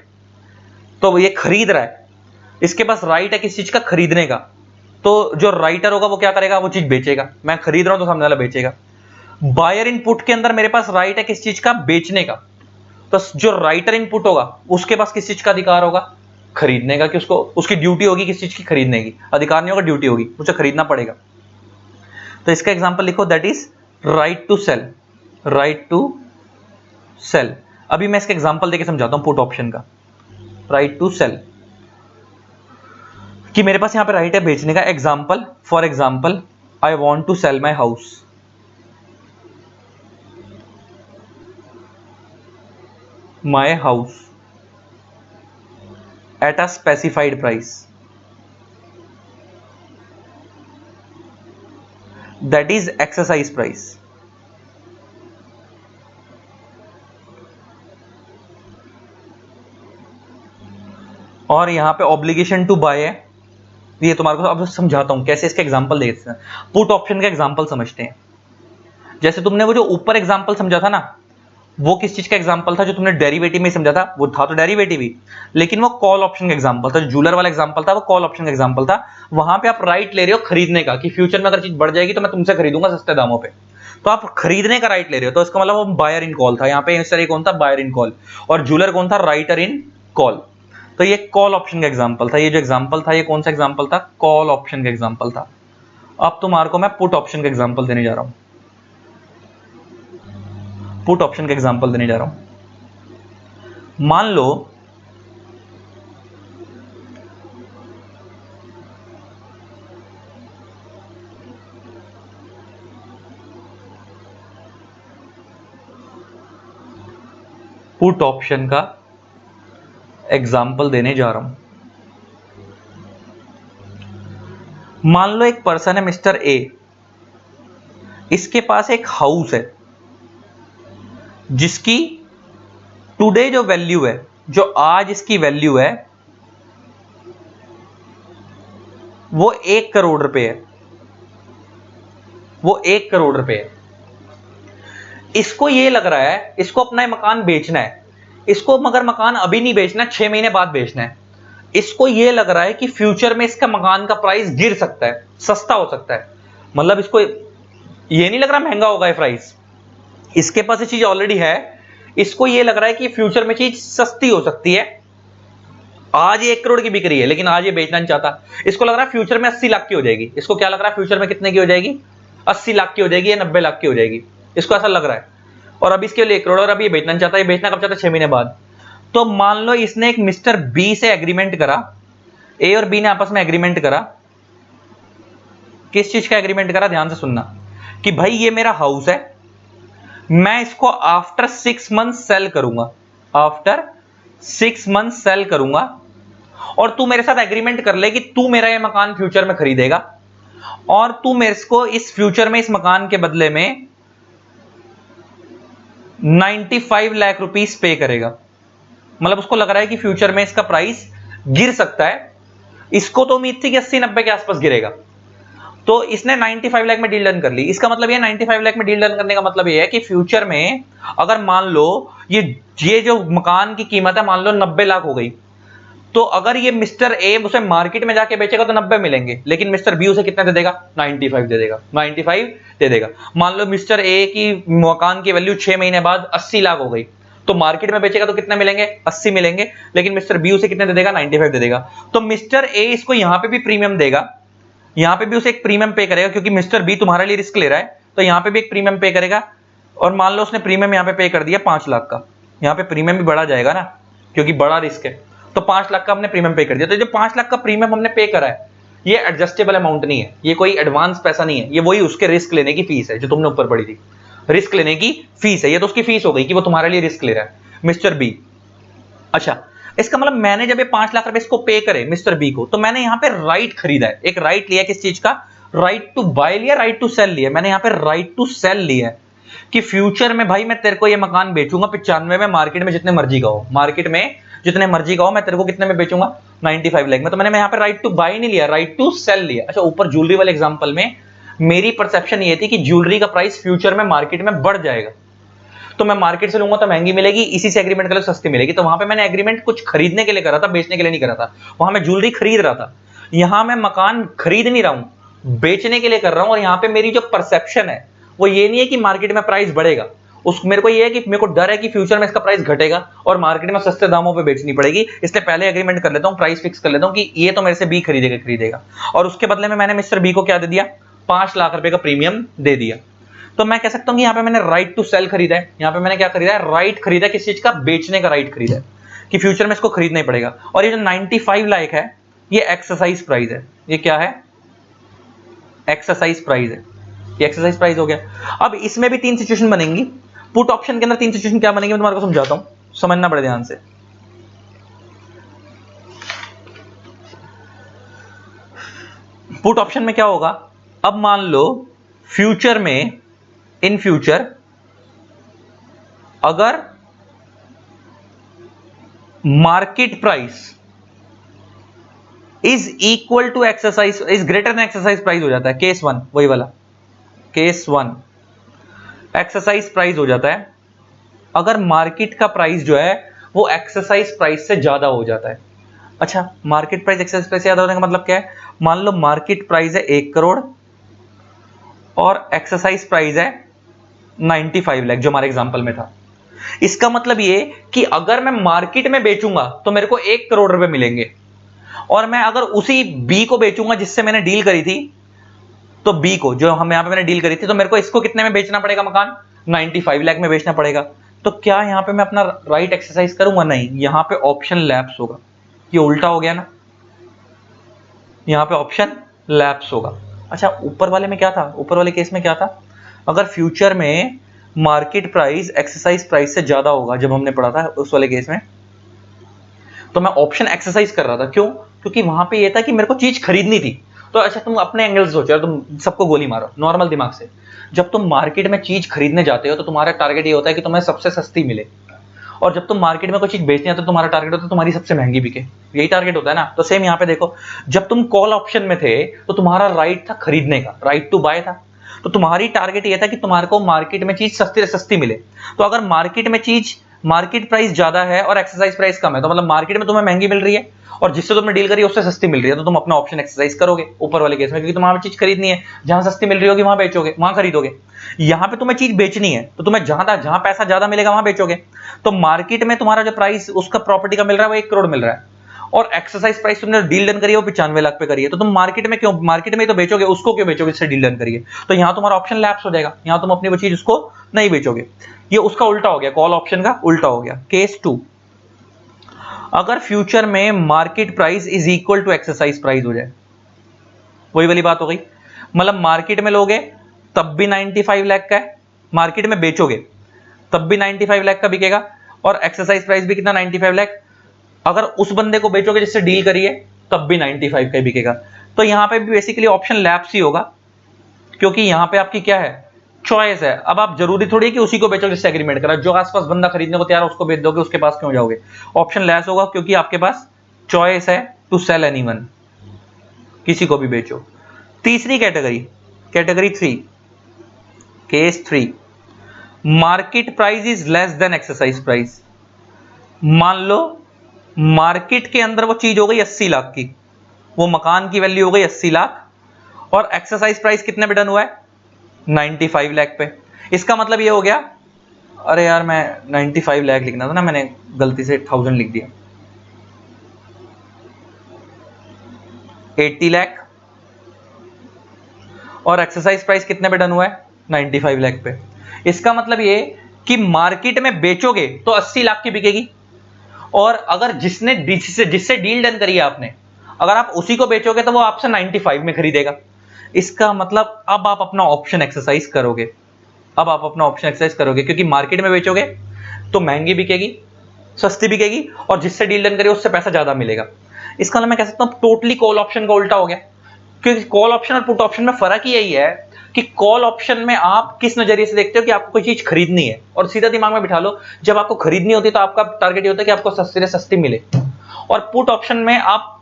[SPEAKER 1] तो ये खरीद रहा है, इसके पास राइट है किस चीज का, खरीदने का, तो जो राइटर होगा वो क्या करेगा, वो चीज बेचेगा। मैं खरीद रहा हूं तो सामने वाला बेचेगा। बायर इनपुट के अंदर मेरे पास राइट है किस चीज का, बेचने का, तो जो राइटर इनपुट होगा उसके पास किस चीज का अधिकार होगा, खरीदने का, कि उसको उसकी ड्यूटी होगी किस चीज की, खरीदने की, अधिकार नहीं होगा, ड्यूटी होगी, उसे खरीदना पड़ेगा। तो इसका एग्जांपल लिखो, that is right to sell, right to sell. अभी मैं इसका एग्जांपल देके समझाता हूं पुट ऑप्शन का। राइट टू सेल कि मेरे पास यहां पे राइट है बेचने का। Example, for example I want to sell my house, my house at a specified price, that is exercise price। और यहां पे ऑब्लिगेशन टू बाय है, ये तुम्हारे को अब समझाता हूं कैसे, इसके एग्जांपल देखते हैं। पुट ऑप्शन का एग्जांपल समझते हैं। जैसे तुमने वो जो ऊपर एग्जांपल समझा था ना, वो किस चीज का एग्जांपल था, जो तुमने डेरिवेटिव में समझा था, वो था तो डेरिवेटिव ही, लेकिन वो कॉल ऑप्शन का एग्जांपल था। जो जूलर वाला एग्जांपल था वो कॉल ऑप्शन का एग्जांपल था। वहां पे आप राइट ले रहे हो खरीदने का, कि फ्यूचर में अगर चीज बढ़ जाएगी तो मैं तुमसे खरीदूंगा सस्ते दामों पे, तो आप खरीदने का राइट ले रहे हो, तो इसका मतलब वो बायर इन कॉल था। यहाँ पे सर कौन था, बायर इन कॉल, और जूलर कौन था, राइटर इन कॉल। तो ये कॉल ऑप्शन का एग्जांपल था। ये जो एग्जांपल था ये कौन सा एग्जांपल था, कॉल ऑप्शन का एग्जांपल था। अब तुम्हारे को मैं पुट ऑप्शन का एग्जांपल देने जा रहा हूं। पुट ऑप्शन का एग्जांपल देने जा रहा हूं। मान लो पुट ऑप्शन का एग्जाम्पल देने जा रहा हूं। मान लो एक पर्सन है मिस्टर ए, इसके पास एक हाउस है जिसकी टुडे जो वैल्यू है, जो आज इसकी वैल्यू है वो 1 करोड़ रुपए है, वो 1 करोड़ रुपए है। इसको ये लग रहा है इसको अपना मकान बेचना है, इसको मगर मकान अभी नहीं बेचना, 6 महीने बाद बेचना है। इसको ये लग रहा है कि फ्यूचर में इसका मकान का प्राइस गिर सकता है, सस्ता हो सकता है, मतलब इसको ये नहीं लग रहा महंगा होगा ये प्राइस, इसके पास ये चीज ऑलरेडी है, इसको ये लग रहा है कि फ्यूचर में चीज सस्ती हो सकती है। आज ये 1 करोड़ की बिक रही है लेकिन आज ये बेचना नहीं चाहता, इसको लग रहा है फ्यूचर में 80 लाख की हो जाएगी। इसको क्या लग रहा है फ्यूचर में कितने की हो जाएगी, 80 लाख की हो जाएगी या 90 लाख की हो जाएगी, इसको ऐसा लग रहा है। और अभी इसके लिए 1 करोड़ और अभी ये बेचना नहीं चाहता, ये बेचना कब चाहता है, 6 महीने बाद। तो मान लो इसने एक मिस्टर बी से एग्रीमेंट करा, ए और बी ने आपस में एग्रीमेंट करा। किस चीज का एग्रीमेंट करा, ध्यान से सुनना, कि भाई ये मेरा हाउस है, मैं इसको आफ्टर 6 मंथ सेल करूंगा, आफ्टर 6 मंथ सेल करूंगा, और तू मेरे साथ एग्रीमेंट कर ले कि तू मेरा ये मकान फ्यूचर में खरीदेगा और तू मेरे को इस फ्यूचर में इस मकान के बदले में 95 लाख रुपीस पे करेगा। मतलब उसको लग रहा है कि फ्यूचर में इसका प्राइस गिर सकता है, इसको तो उम्मीद थी कि 80-90 के आसपास गिरेगा, तो इसने 95 लाख में डील डन कर ली। इसका मतलब ये 95 लाख में डील डन करने का मतलब ये है कि फ्यूचर में अगर मान लो ये जो मकान की कीमत है मान लो 90 लाख हो गई, तो अगर ये मिस्टर ए उसे मार्केट में जाके बेचेगा तो 90 मिलेंगे, लेकिन मिस्टर बी उसे कितना दे देगा, 95 दे देगा, 95 दे देगा। मान लो मिस्टर ए की मकान की वैल्यू 6 महीने बाद 80 लाख हो गई, तो मार्केट में बेचेगा तो कितने मिलेंगे, 80 मिलेंगे, लेकिन मिस्टर बी उसे कितने दे देगा, 95 दे देगा। तो मिस्टर ए इसको यहां पे भी प्रीमियम देगा, यहां पे भी उसे एक प्रीमियम पे करेगा, क्योंकि मिस्टर बी तुम्हारे लिए रिस्क ले रहा है, तो यहां पे भी एक प्रीमियम पे करेगा। और मान लो उसने प्रीमियम यहां पे कर दिया 5 लाख का, यहां पे प्रीमियम भी बढ़ा जाएगा ना, क्योंकि बड़ा रिस्क है, तो 5 लाख का हमने प्रीमियम पे कर दिया। तो जो 5 लाख का प्रीमियम हमने पे करा है ये एडजस्टेबल अमाउंट नहीं है, ये कोई एडवांस पैसा नहीं है, ये वही उसके रिस्क लेने की फीस है जो तुमने ऊपर पढ़ी थी, रिस्क लेने की फीस है, ये तो उसकी फीस हो गई कि वो तुम्हारे लिए रिस्क ले रहा है मिस्टर बी। अच्छा, इसका मतलब मैंने जब ये 5 लाख रुपए इसको पे करे मिस्टर बी को, तो मैंने यहां पे राइट खरीदा है, एक राइट लिया किस चीज का, राइट टू बाय लिया, राइट टू सेल लिया। मैंने यहां पे राइट टू सेल लिया है कि फ्यूचर में भाई मैं तेरे को ये मकान बेचूंगा 95 में, मार्केट में जितने मर्जी का हो, मार्केट में जितने मर्जी का हो, मैं तेरे को कितने में बेचूंगा, 95 लाख में। तो मैंने यहां पे राइट टू बाय नहीं लिया, राइट टू सेल लिया। अच्छा, ऊपर ज्वेलरी वाले एग्जांपल में मेरी परसेप्शन ये थी कि ज्वेलरी का प्राइस फ्यूचर में मार्केट में बढ़ जाएगा, तो मैं मार्केट से लूंगा तो महंगी मिलेगी, इसी से एग्रीमेंट कर लो सस्ती मिलेगी। तो वहां पे मैंने एग्रीमेंट कुछ खरीदने के लिए करा था, बेचने के लिए नहीं करा था। वहां मैं ज्वेलरी खरीद रहा था, यहां मैं मकान खरीद नहीं रहा हूं, बेचने के लिए कर रहा हूं। और यहां पे मेरी जो परसेप्शन है वो ये नहीं है कि मार्केट में प्राइस बढ़ेगा, उस मेरे को ये है कि मेरे को डर है कि फ्यूचर में इसका प्राइस घटेगा और मार्केट में सस्ते दामों पे बेचनी पड़ेगी, इसलिए पहले एग्रीमेंट कर लेता हूं, प्राइस फिक्स कर लेता हूं कि ये तो मेरे से बी खरीदेगा। और उसके बदले में मैंने मिस्टर बी को क्या दे दिया, 5 लाख रुपए का प्रीमियम दे दिया। तो मैं कह सकता हूं कि यहां पे मैंने राइट टू सेल खरीदा है, यहां पे मैंने क्या खरीदा है, राइट खरीदा है, किस चीज का, बेचने का राइट खरीदा है, कि फ्यूचर में इसको खरीदना ही पड़ेगा। और ये जो 95 लाख है ये एक्सरसाइज प्राइस है, ये क्या है, एक्सरसाइज प्राइस है, ये एक्सरसाइज प्राइस हो गया। अब इसमें भी 3 सिचुएशन बनेंगी, पुट ऑप्शन के अंदर 3 सिचुएशन क्या बनेंगी मैं तुम्हारे को समझाता हूं, समझना बड़े ध्यान से। पुट ऑप्शन में क्या होगा, अब मान लो फ्यूचर में, इन फ्यूचर अगर market price is equal to exercise, is greater than exercise price हो जाता है, केस 1 वही वाला, केस 1 एक्सरसाइज प्राइस हो जाता है अगर मार्केट का प्राइस जो है वो एक्सरसाइज प्राइस से ज्यादा हो जाता है। अच्छा, मार्केट प्राइस एक्सरसाइज प्राइस से ज्यादा होने का मतलब क्या है, मान लो मार्केट प्राइस है 1 करोड़ और एक्सरसाइज प्राइस है 95 लाख जो हमारे एग्जांपल में था। इसका मतलब ये कि अगर मैं मार्केट में बेचूंगा तो मेरे को 1 करोड़ रुपए मिलेंगे, और मैं अगर उसी बी को बेचूंगा जिससे मैंने डील करी थी, तो बी को जो हम यहां पे मैंने डील करी थी, तो मेरे को इसको कितने में बेचना पड़ेगा मकान, 95 लाख में बेचना पड़ेगा। तो क्या यहाँ पे मैं अपना राइट एक्सरसाइज करूंगा? नहीं, यहाँ पे ऑप्शन लैप्स होगा। ये उल्टा हो गया ना, यहाँ पे ऑप्शन लैप्स होगा। अच्छा, ऊपर वाले में क्या था? ऊपर वाले केस में क्या था? अगर फ्यूचर में मार्केट प्राइस एक्सरसाइज प्राइस से ज्यादा होगा, जब हमने पढ़ा था उस वाले केस में, तो मैं ऑप्शन एक्सरसाइज कर रहा था। क्यों? क्योंकि वहां पे ये था कि मेरे को चीज खरीदनी थी। तो अच्छा, तुम अपने एंगल से सोचो, तुम सबको गोली मारो नॉर्मल दिमाग से। जब तुम मार्केट में चीज खरीदने जाते हो तो तुम्हारा टारगेट ये होता है कि तुम्हें सबसे सस्ती मिले, और जब तुम मार्केट में कोई चीज बेचने आते हो तो तुम्हारा टारगेट होता है तुम्हारी सबसे महंगी बिके। यही टारगेट होता है ना। तो सेम यहाँ पे देखो, जब तुम कॉल ऑप्शन में थे तो तुम्हारा राइट था खरीदने का, राइट टू बाय था। तो तुम्हारी टारगेट ये था कि तुम्हारे को मार्केट में चीज सस्ती से सस्ती मिले। तो अगर मार्केट में चीज, मार्केट प्राइस ज्यादा है और एक्सरसाइज प्राइस कम है, तो मतलब मार्केट में तुम्हें महंगी मिल रही है और जिससे तुमने डील करी है उससे सस्ती मिल रही है, तो तुम अपना ऑप्शन एक्सरसाइज करोगे ऊपर वाले केस में, क्योंकि तुम्हारा चीज खरीदनी है, जहां सस्ती मिल रही होगी वहां बेचोगे, वहां खरीदोगे। यहां पे तुम्हें चीज बेचनी है तो तुम्हें जहां पैसा ज्यादा मिलेगा वहां बेचोगे। तो मार्केट में तुम्हारा जो प्राइस उसका प्रॉपर्टी का मिल रहा है वो 1 करोड़ मिल रहा है, और एक्सरसाइज प्राइस तुमने डील डन करी है वो 95 लाख पे करी है, तो तुम मार्केट में क्यों, मार्केट में ही तो बेचोगे, उसको क्यों बेचोगे जिससे डील डन करिए। तो यहां तुम्हारा ऑप्शन लैप्स हो जाएगा, यहां तुम अपनी वो चीज उसको नहीं बेचोगे। ये उसका उल्टा हो गया, कॉल ऑप्शन का उल्टा हो गया। केस 2, अगर फ्यूचर में market price is equal to exercise price हो जाए, वही वाली बात हो गई। मतलब मार्केट में लोगे तब भी 95 लाख का है, मार्केट में बेचोगे तब भी 95 लाख का बिकेगा, और एक्सरसाइज प्राइस भी कितना, 95 लाख। अगर उस बंदे को बेचोगे जिससे डील करिए तब भी 95 का ही बिकेगा। तो यहां पे भी बेसिकली ऑप्शन लैप्स ही होगा, क्योंकि यहां पे आपकी क्या है, चॉइस है। अब आप जरूरी थोड़ी है कि उसी को बेचोगे जिससे एग्रीमेंट करा, जो आसपास बंदा खरीदने को तैयार है उसको बेच दोगे, उसके पास क्यों जाओगे। ऑप्शन लेस होगा क्योंकि आपके पास चॉइस है टू सेल एनीवन, किसी को भी बेचो। तीसरी category, category 3, case 3, market price is less than exercise price. मान लो मार्केट के अंदर वो चीज हो गई 80 लाख की, वो मकान की वैल्यू हो गई 80 लाख, और एक्सरसाइज प्राइस कितने पे डन हुआ है, 95 लाख पे। इसका मतलब ये हो गया, अरे यार मैं 95 लाख लिखना था ना, मैंने गलती से 1000 लिख दिया, 80 लाख, और एक्सरसाइज प्राइस कितने पे डन हुआ है, 95 लाख पे। इसका मतलब ये कि मार्केट में बेचोगे तो 80 लाख की बिकेगी, और अगर जिससे डील डन करी है आपने, अगर आप उसी को बेचोगे तो वो आपसे 95 में खरीदेगा। इसका मतलब अब आप अपना ऑप्शन एक्सरसाइज करोगे, अब आप अपना ऑप्शन एक्सरसाइज करोगे, क्योंकि मार्केट में बेचोगे तो महंगी बिकेगी, सस्ती बिकेगी, और जिससे डील डन करी उससे पैसा ज्यादा मिलेगा। इसका मतलब मैं कह सकता हूं टोटली कॉल ऑप्शन का उल्टा हो गया, क्योंकि कॉल ऑप्शन और पुट ऑप्शन में फर्क ही यही है कि कॉल ऑप्शन में आप किस नजरिए से देखते हो कि आपको कोई चीज खरीदनी है, और सीधा दिमाग में बिठा लो, जब आपको खरीदनी होती है तो आपका टारगेट ये होता है कि आपको सस्ती से सस्ती मिले। और पुट ऑप्शन में आप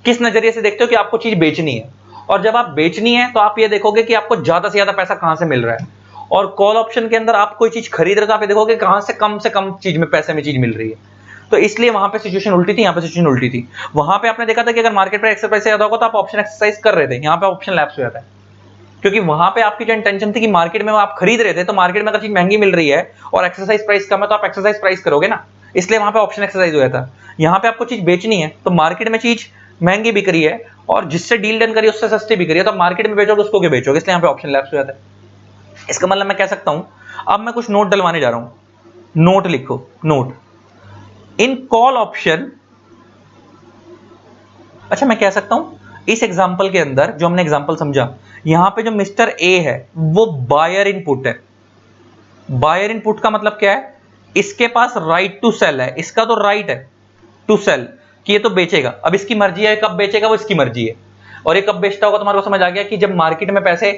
[SPEAKER 1] किस नजरिए से देखते हो कि आपको चीज बेचनी है, और जब आप बेचनी है तो आप ये देखोगे कि आपको ज्यादा से ज्यादा पैसा कहां से मिल रहा है। और कॉल ऑप्शन के अंदर आप कोई चीज खरीद रहे हो तो आप ये देखोगे कहां से कम चीज में पैसे में चीज मिल रही है। तो इसलिए वहां पे सिचुएशन उल्टी थी, यहाँ पे सिचुएशन उल्टी थी। वहां पे आपने देखा था कि अगर मार्केट प्राइस एक्सरसाइज से ज्यादा होगा तो आप ऑप्शन एक्सरसाइज कर रहे थे, यहाँ पे ऑप्शन लैप्स हो जाता है, क्योंकि वहां पे आपकी जो इंटेंशन थी कि मार्केट में आप खरीद रहे थे, तो मार्केट में अगर चीज महंगी मिल रही है और एक्सरसाइज प्राइस कम है तो आप एक्सरसाइज प्राइस करोगे ना, इसलिए वहां पे ऑप्शन एक्सरसाइज हो जाता है। यहाँ पे आपको चीज बेचनी है तो मार्केट में चीज महंगी बिक रही है और जिससे डील डन करी उससे सस्ती बिक रही है, तो मार्केट में बेचोगे उसको क्यों बेचोगे, इसलिए यहाँ पे ऑप्शन लैप्स हो जाता है। इसका मतलब मैं कह सकता हूं, अब मैं कुछ नोट डलवाने जा रहा हूं, नोट लिखो, नोट इन कॉल ऑप्शन। अच्छा, मैं कह सकता हूं इस एग्जांपल के अंदर जो हमने एग्जांपल समझा, यहां पे जो मिस्टर ए है वो बायर इनपुट है। बायर इनपुट का मतलब क्या है, इसके पास राइट टू सेल है, इसका तो राइट है टू सेल कि ये तो बेचेगा। अब इसकी मर्जी है कब बेचेगा, वो इसकी मर्जी है। और ये कब बेचता होगा, तुम्हारे को समझ आ गया कि जब मार्केट में पैसे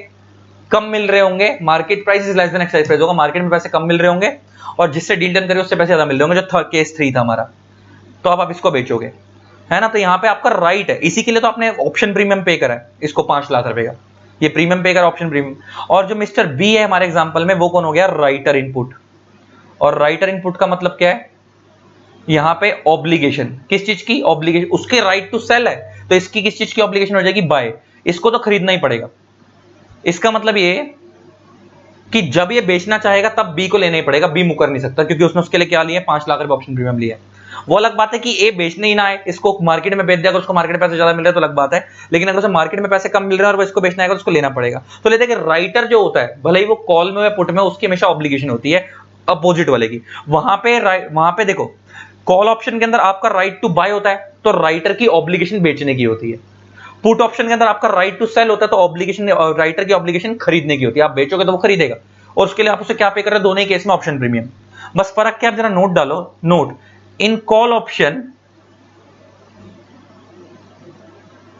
[SPEAKER 1] कम मिल रहे होंगे, market price is less than exercise price होगा, मार्केट में पैसे कम मिल रहे होंगे और जिससे डील डन करे उससे पैसे ज्यादा मिल रहे होंगे, जो केस 3 था हमारा, तो अब आप इसको बेचोगे, है ना। तो यहाँ पे आपका राइट है, इसी के लिए तो आपने ऑप्शन प्रीमियम पे करा है इसको 5 लाख रुपए का, ये प्रीमियम पे करा, ऑप्शन प्रीमियम। और जो मिस्टर बी है हमारे एग्जांपल में, वो कौन हो गया, राइटर इनपुट। और राइटर इनपुट का मतलब क्या है, यहाँ पे ऑब्लिगेशन, किस चीज की ऑब्लिगेशन, उसके राइट टू सेल है, तो इसकी किस चीज की ऑब्लिगेशन हो जाएगी, बाय, इसको तो खरीदना ही पड़ेगा। इसका मतलब ये कि जब ये बेचना चाहेगा तब बी को लेना ही पड़ेगा, बी मुकर नहीं सकता, क्योंकि उसने उसके लिए क्या लिया, 5 लाख रुपए ऑप्शन प्रीमियम लिया। वो अलग बात है कि ए बेचने ही ना आए, इसको मार्केट में बेच दिया, अगर उसको मार्केट में पैसे ज्यादा मिल रहे हैं तो अलग बात है, लेकिन अगर उसे मार्केट में पैसे कम मिल रहे हैं और वो इसको बेचना आएगा तो उसको लेना पड़ेगा। तो लेते हैं कि राइटर जो होता है, भले ही वो कॉल में या पुट में, उसकी हमेशा ऑब्लिगेशन होती है अपोजिट वाले की। वहां पे देखो कॉल ऑप्शन के अंदर आपका राइट टू बाय होता है, तो राइटर की ऑब्लिगेशन बेचने की होती है। पुट ऑप्शन के अंदर आपका राइट टू सेल होता है, तो ऑब्लिगेशन राइटर की ऑब्लिगेशन खरीदने की होती है। आप बेचोगे तो वो खरीदेगा, और उसके लिए आप उसे क्या पे कर रहे हो, दोनों ही केस में ऑप्शन प्रीमियम। बस फर्क क्या, आप जरा नोट डालो, note in call option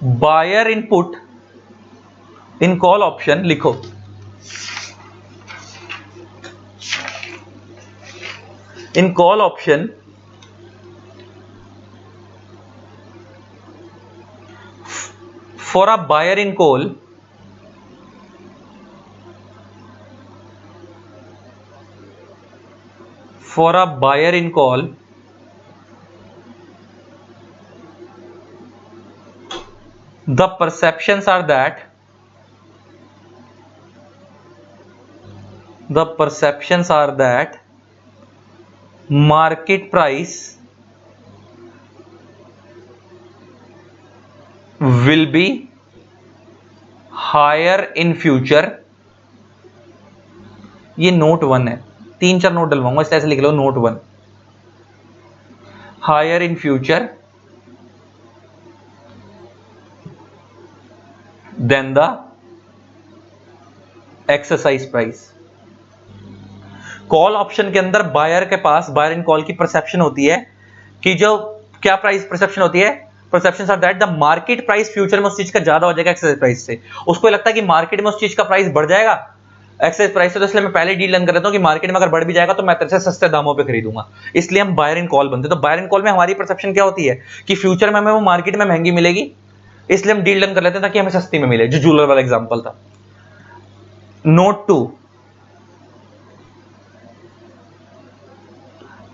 [SPEAKER 1] buyer input, in call option लिखो, in call option for a buyer in call, for a buyer in call, the perceptions are that, the perceptions are that market price will be higher in future। ये note 1 है, 3-4 note डलवाऊंगा, इस तरह से लिख लो, note 1 higher in future then the exercise price. Call option के अंदर बायर के पास, बायर इन कॉल की परसेप्शन होती है कि जो क्या प्राइस परसेप्शन होती है, perceptions are that the market price future में उस चीज का ज्यादा हो जाएगा एक्सरसाइज प्राइस से। उसको लगता है कि मार्केट में उस चीज का प्राइस बढ़ जाएगा एक्सरसाइज प्राइस से, तो इसलिए मैं पहले डील डन कर लेता हूं कि मार्केट में अगर बढ़ भी जाएगा तो मैं तेरे से सस्ते दामों पे खरीदूंगा, इसलिए हम बायर इन कॉल बनते हैं। तो बायर इन कॉल में हमारी परसेप्शन क्या होती है कि फ्यूचर में हमें वो मार्केट में महंगी मिलेगी, इसलिए हम डील डन कर लेते हैं ताकि हमें सस्ती में मिले, जो जूलर वाला एग्जांपल था। Note 2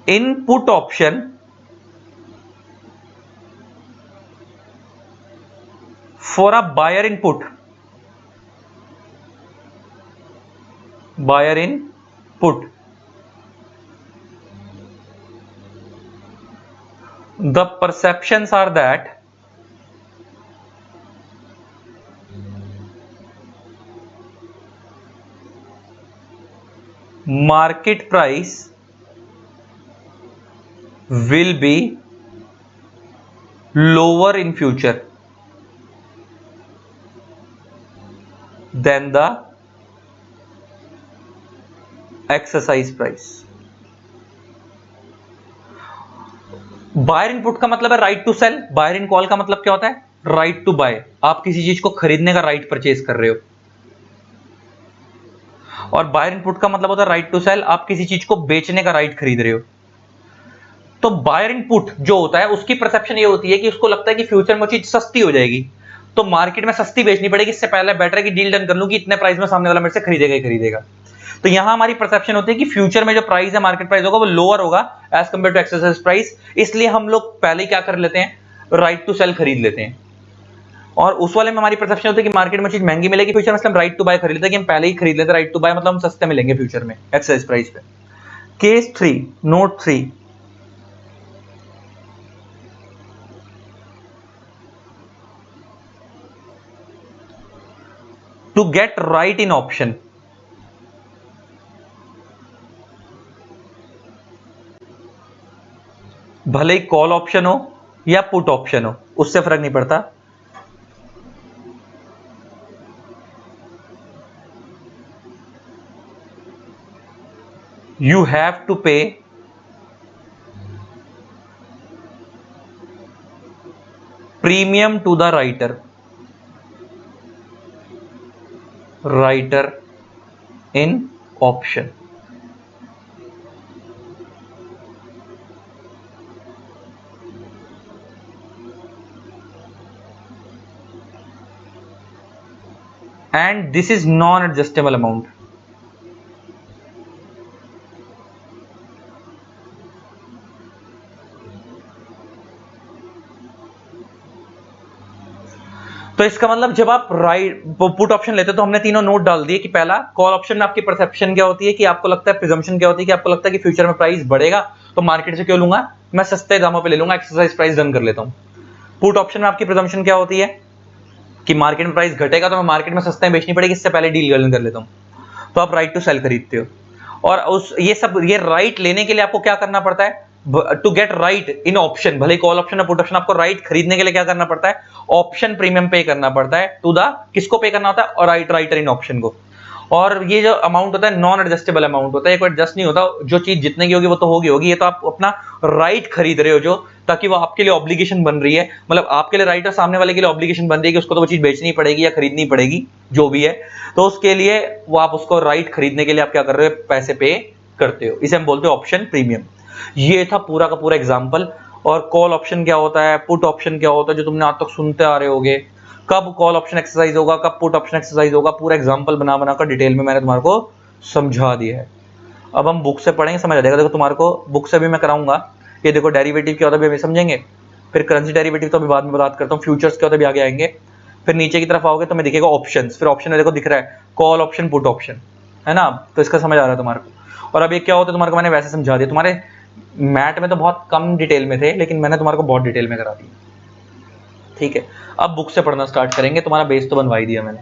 [SPEAKER 1] input option for a buyer input, buyer input, the perceptions are that market price will be lower in future than the exercise price। Buyer in put का मतलब है right to sell, buyer in call का मतलब क्या होता है, right to bye. आप किसी चीज को खरीदने का राइट परचेज कर रहे हो, और बायर इनपुट का मतलब होता है राइट टू सेल, आप किसी चीज को बेचने का राइट खरीद रहे हो। तो बायर इनपुट जो होता है उसकी परसेप्शन ये होती है कि उसको लगता है कि फ्यूचर में वो चीज सस्ती हो जाएगी, तो मार्केट में सस्ती बेचनी पड़ेगी, इससे पहले बेटर है कि डील डन कर लूं कि इतने प्राइस में सामने वाला मेरे से खरीदेगा ही खरीदेगा। तो यहां हमारी परसेप्शन होती है कि फ्यूचर में जो प्राइस है, मार्केट प्राइस होगा, वो लोअर होगा as compare to exercise price, इसलिए हम लोग पहले ही क्या कर लेते हैं, राइट टू सेल खरीद लेते हैं। और उस वाले में हमारी परसेप्शन होती है कि मार्केट में चीज महंगी मिलेगी फ्यूचर में, हम राइट टू बाय खरीद लेते हैं कि हम पहले ही खरीद लेते हैं राइट टू बाय, मतलब हम सस्ते मिलेंगे फ्यूचर में एक्सरसाइज प्राइस पे। Case 3 note 3 to get right in option, भले ही कॉल ऑप्शन हो या पुट ऑप्शन हो, उससे फर्क नहीं पड़ता। You have to pay premium to the writer, writer in option। and this is non adjustable amount। तो इसका मतलब जब आप राइट पुट ऑप्शन लेते हो तो हमने तीनों नोट डाल दिए कि पहला कॉल ऑप्शन में आपकी परसेप्शन क्या होती है कि आपको लगता है, प्रिजम्पशन क्या होती है कि आपको लगता है कि फ्यूचर में प्राइस बढ़ेगा, तो मार्केट से क्यों लूंगा, मैं सस्ते दामों पे ले लूंगा, एक्सरसाइज प्राइस डन कर लेता हूँ। पुट ऑप्शन में आपकी प्रिजम्पशन क्या होती है कि मार्केट में प्राइस घटेगा तो मैं मार्केट में सस्ते में बेचनी पड़ेगी, इससे पहले डील कर लेता हूँ, तो आप राइट टू सेल खरीदते हो। और उस ये राइट लेने के लिए आपको क्या करना पड़ता है, to get right in option, भले कॉल ऑप्शन या पुट ऑप्शन, आपको राइट खरीदने के लिए क्या करना पड़ता है, ऑप्शन प्रीमियम पे करना पड़ता है टू द, किसको पे करना होता है, और राइटर इन ऑप्शन को। और ये जो अमाउंट होता है नॉन एडजस्टेबल अमाउंट होता है, एक एडजस्ट नहीं होता, जो चीज जितने की होगी वो तो होगी। ये तो आप अपना राइट खरीद रहे हो जो, ताकि वो आपके लिए ऑब्लिगेशन बन रही है, मतलब आपके लिए राइट और सामने वाले के लिए ऑब्लिगेशन बन रही है कि उसको तो वो चीज बेचनी पड़ेगी या खरीदनी पड़ेगी जो भी है, तो उसके लिए वो आप उसको राइट खरीदने के लिए आप क्या कर रहे हो, पैसे पे करते हो, इसे हम बोलते हैं ऑप्शन प्रीमियम। ये था पूरा का पूरा एग्जाम्पल। और कॉल ऑप्शन क्या होता है, पुट ऑप्शन क्या होता है, जो तुमने आज तक सुनते आ रहे होगे, कब कॉल ऑप्शन एक्सरसाइज होगा, कब पुट ऑप्शन एक्सरसाइज होगा, पूरा एग्जांपल बना बनाकर डिटेल में मैंने तुम्हारे को समझा दिया है। अब हम बुक से पढ़ेंगे, समझ आ जाएगा। देखो तुम्हारे को बुक से भी मैं कराऊंगा, ये देखो डेरिवेटिव क्या होता है अभी समझेंगे, फिर करेंसी डेरिवेटिव तो अभी बाद में बात करता हूँ, फ्यूचर्स क्या होता है भी आगे आएंगे। फिर नीचे की तरफ आओगे तो मैं दिखेगा ऑप्शंस, फिर ऑप्शन में देखो दिख रहा है कॉल ऑप्शन पुट ऑप्शन, है ना, तो इसका समझ आ रहा है तुम्हारे को। और अब ये क्या होता है तुम्हारे को मैंने वैसे समझा दिया, तुम्हारे मैट में तो बहुत कम डिटेल में थे, लेकिन मैंने तुम्हारे को बहुत डिटेल में करा दिया, ठीक है। अब बुक से पढ़ना स्टार्ट करेंगे, तुम्हारा बेस तो बनवा ही दिया मैंने।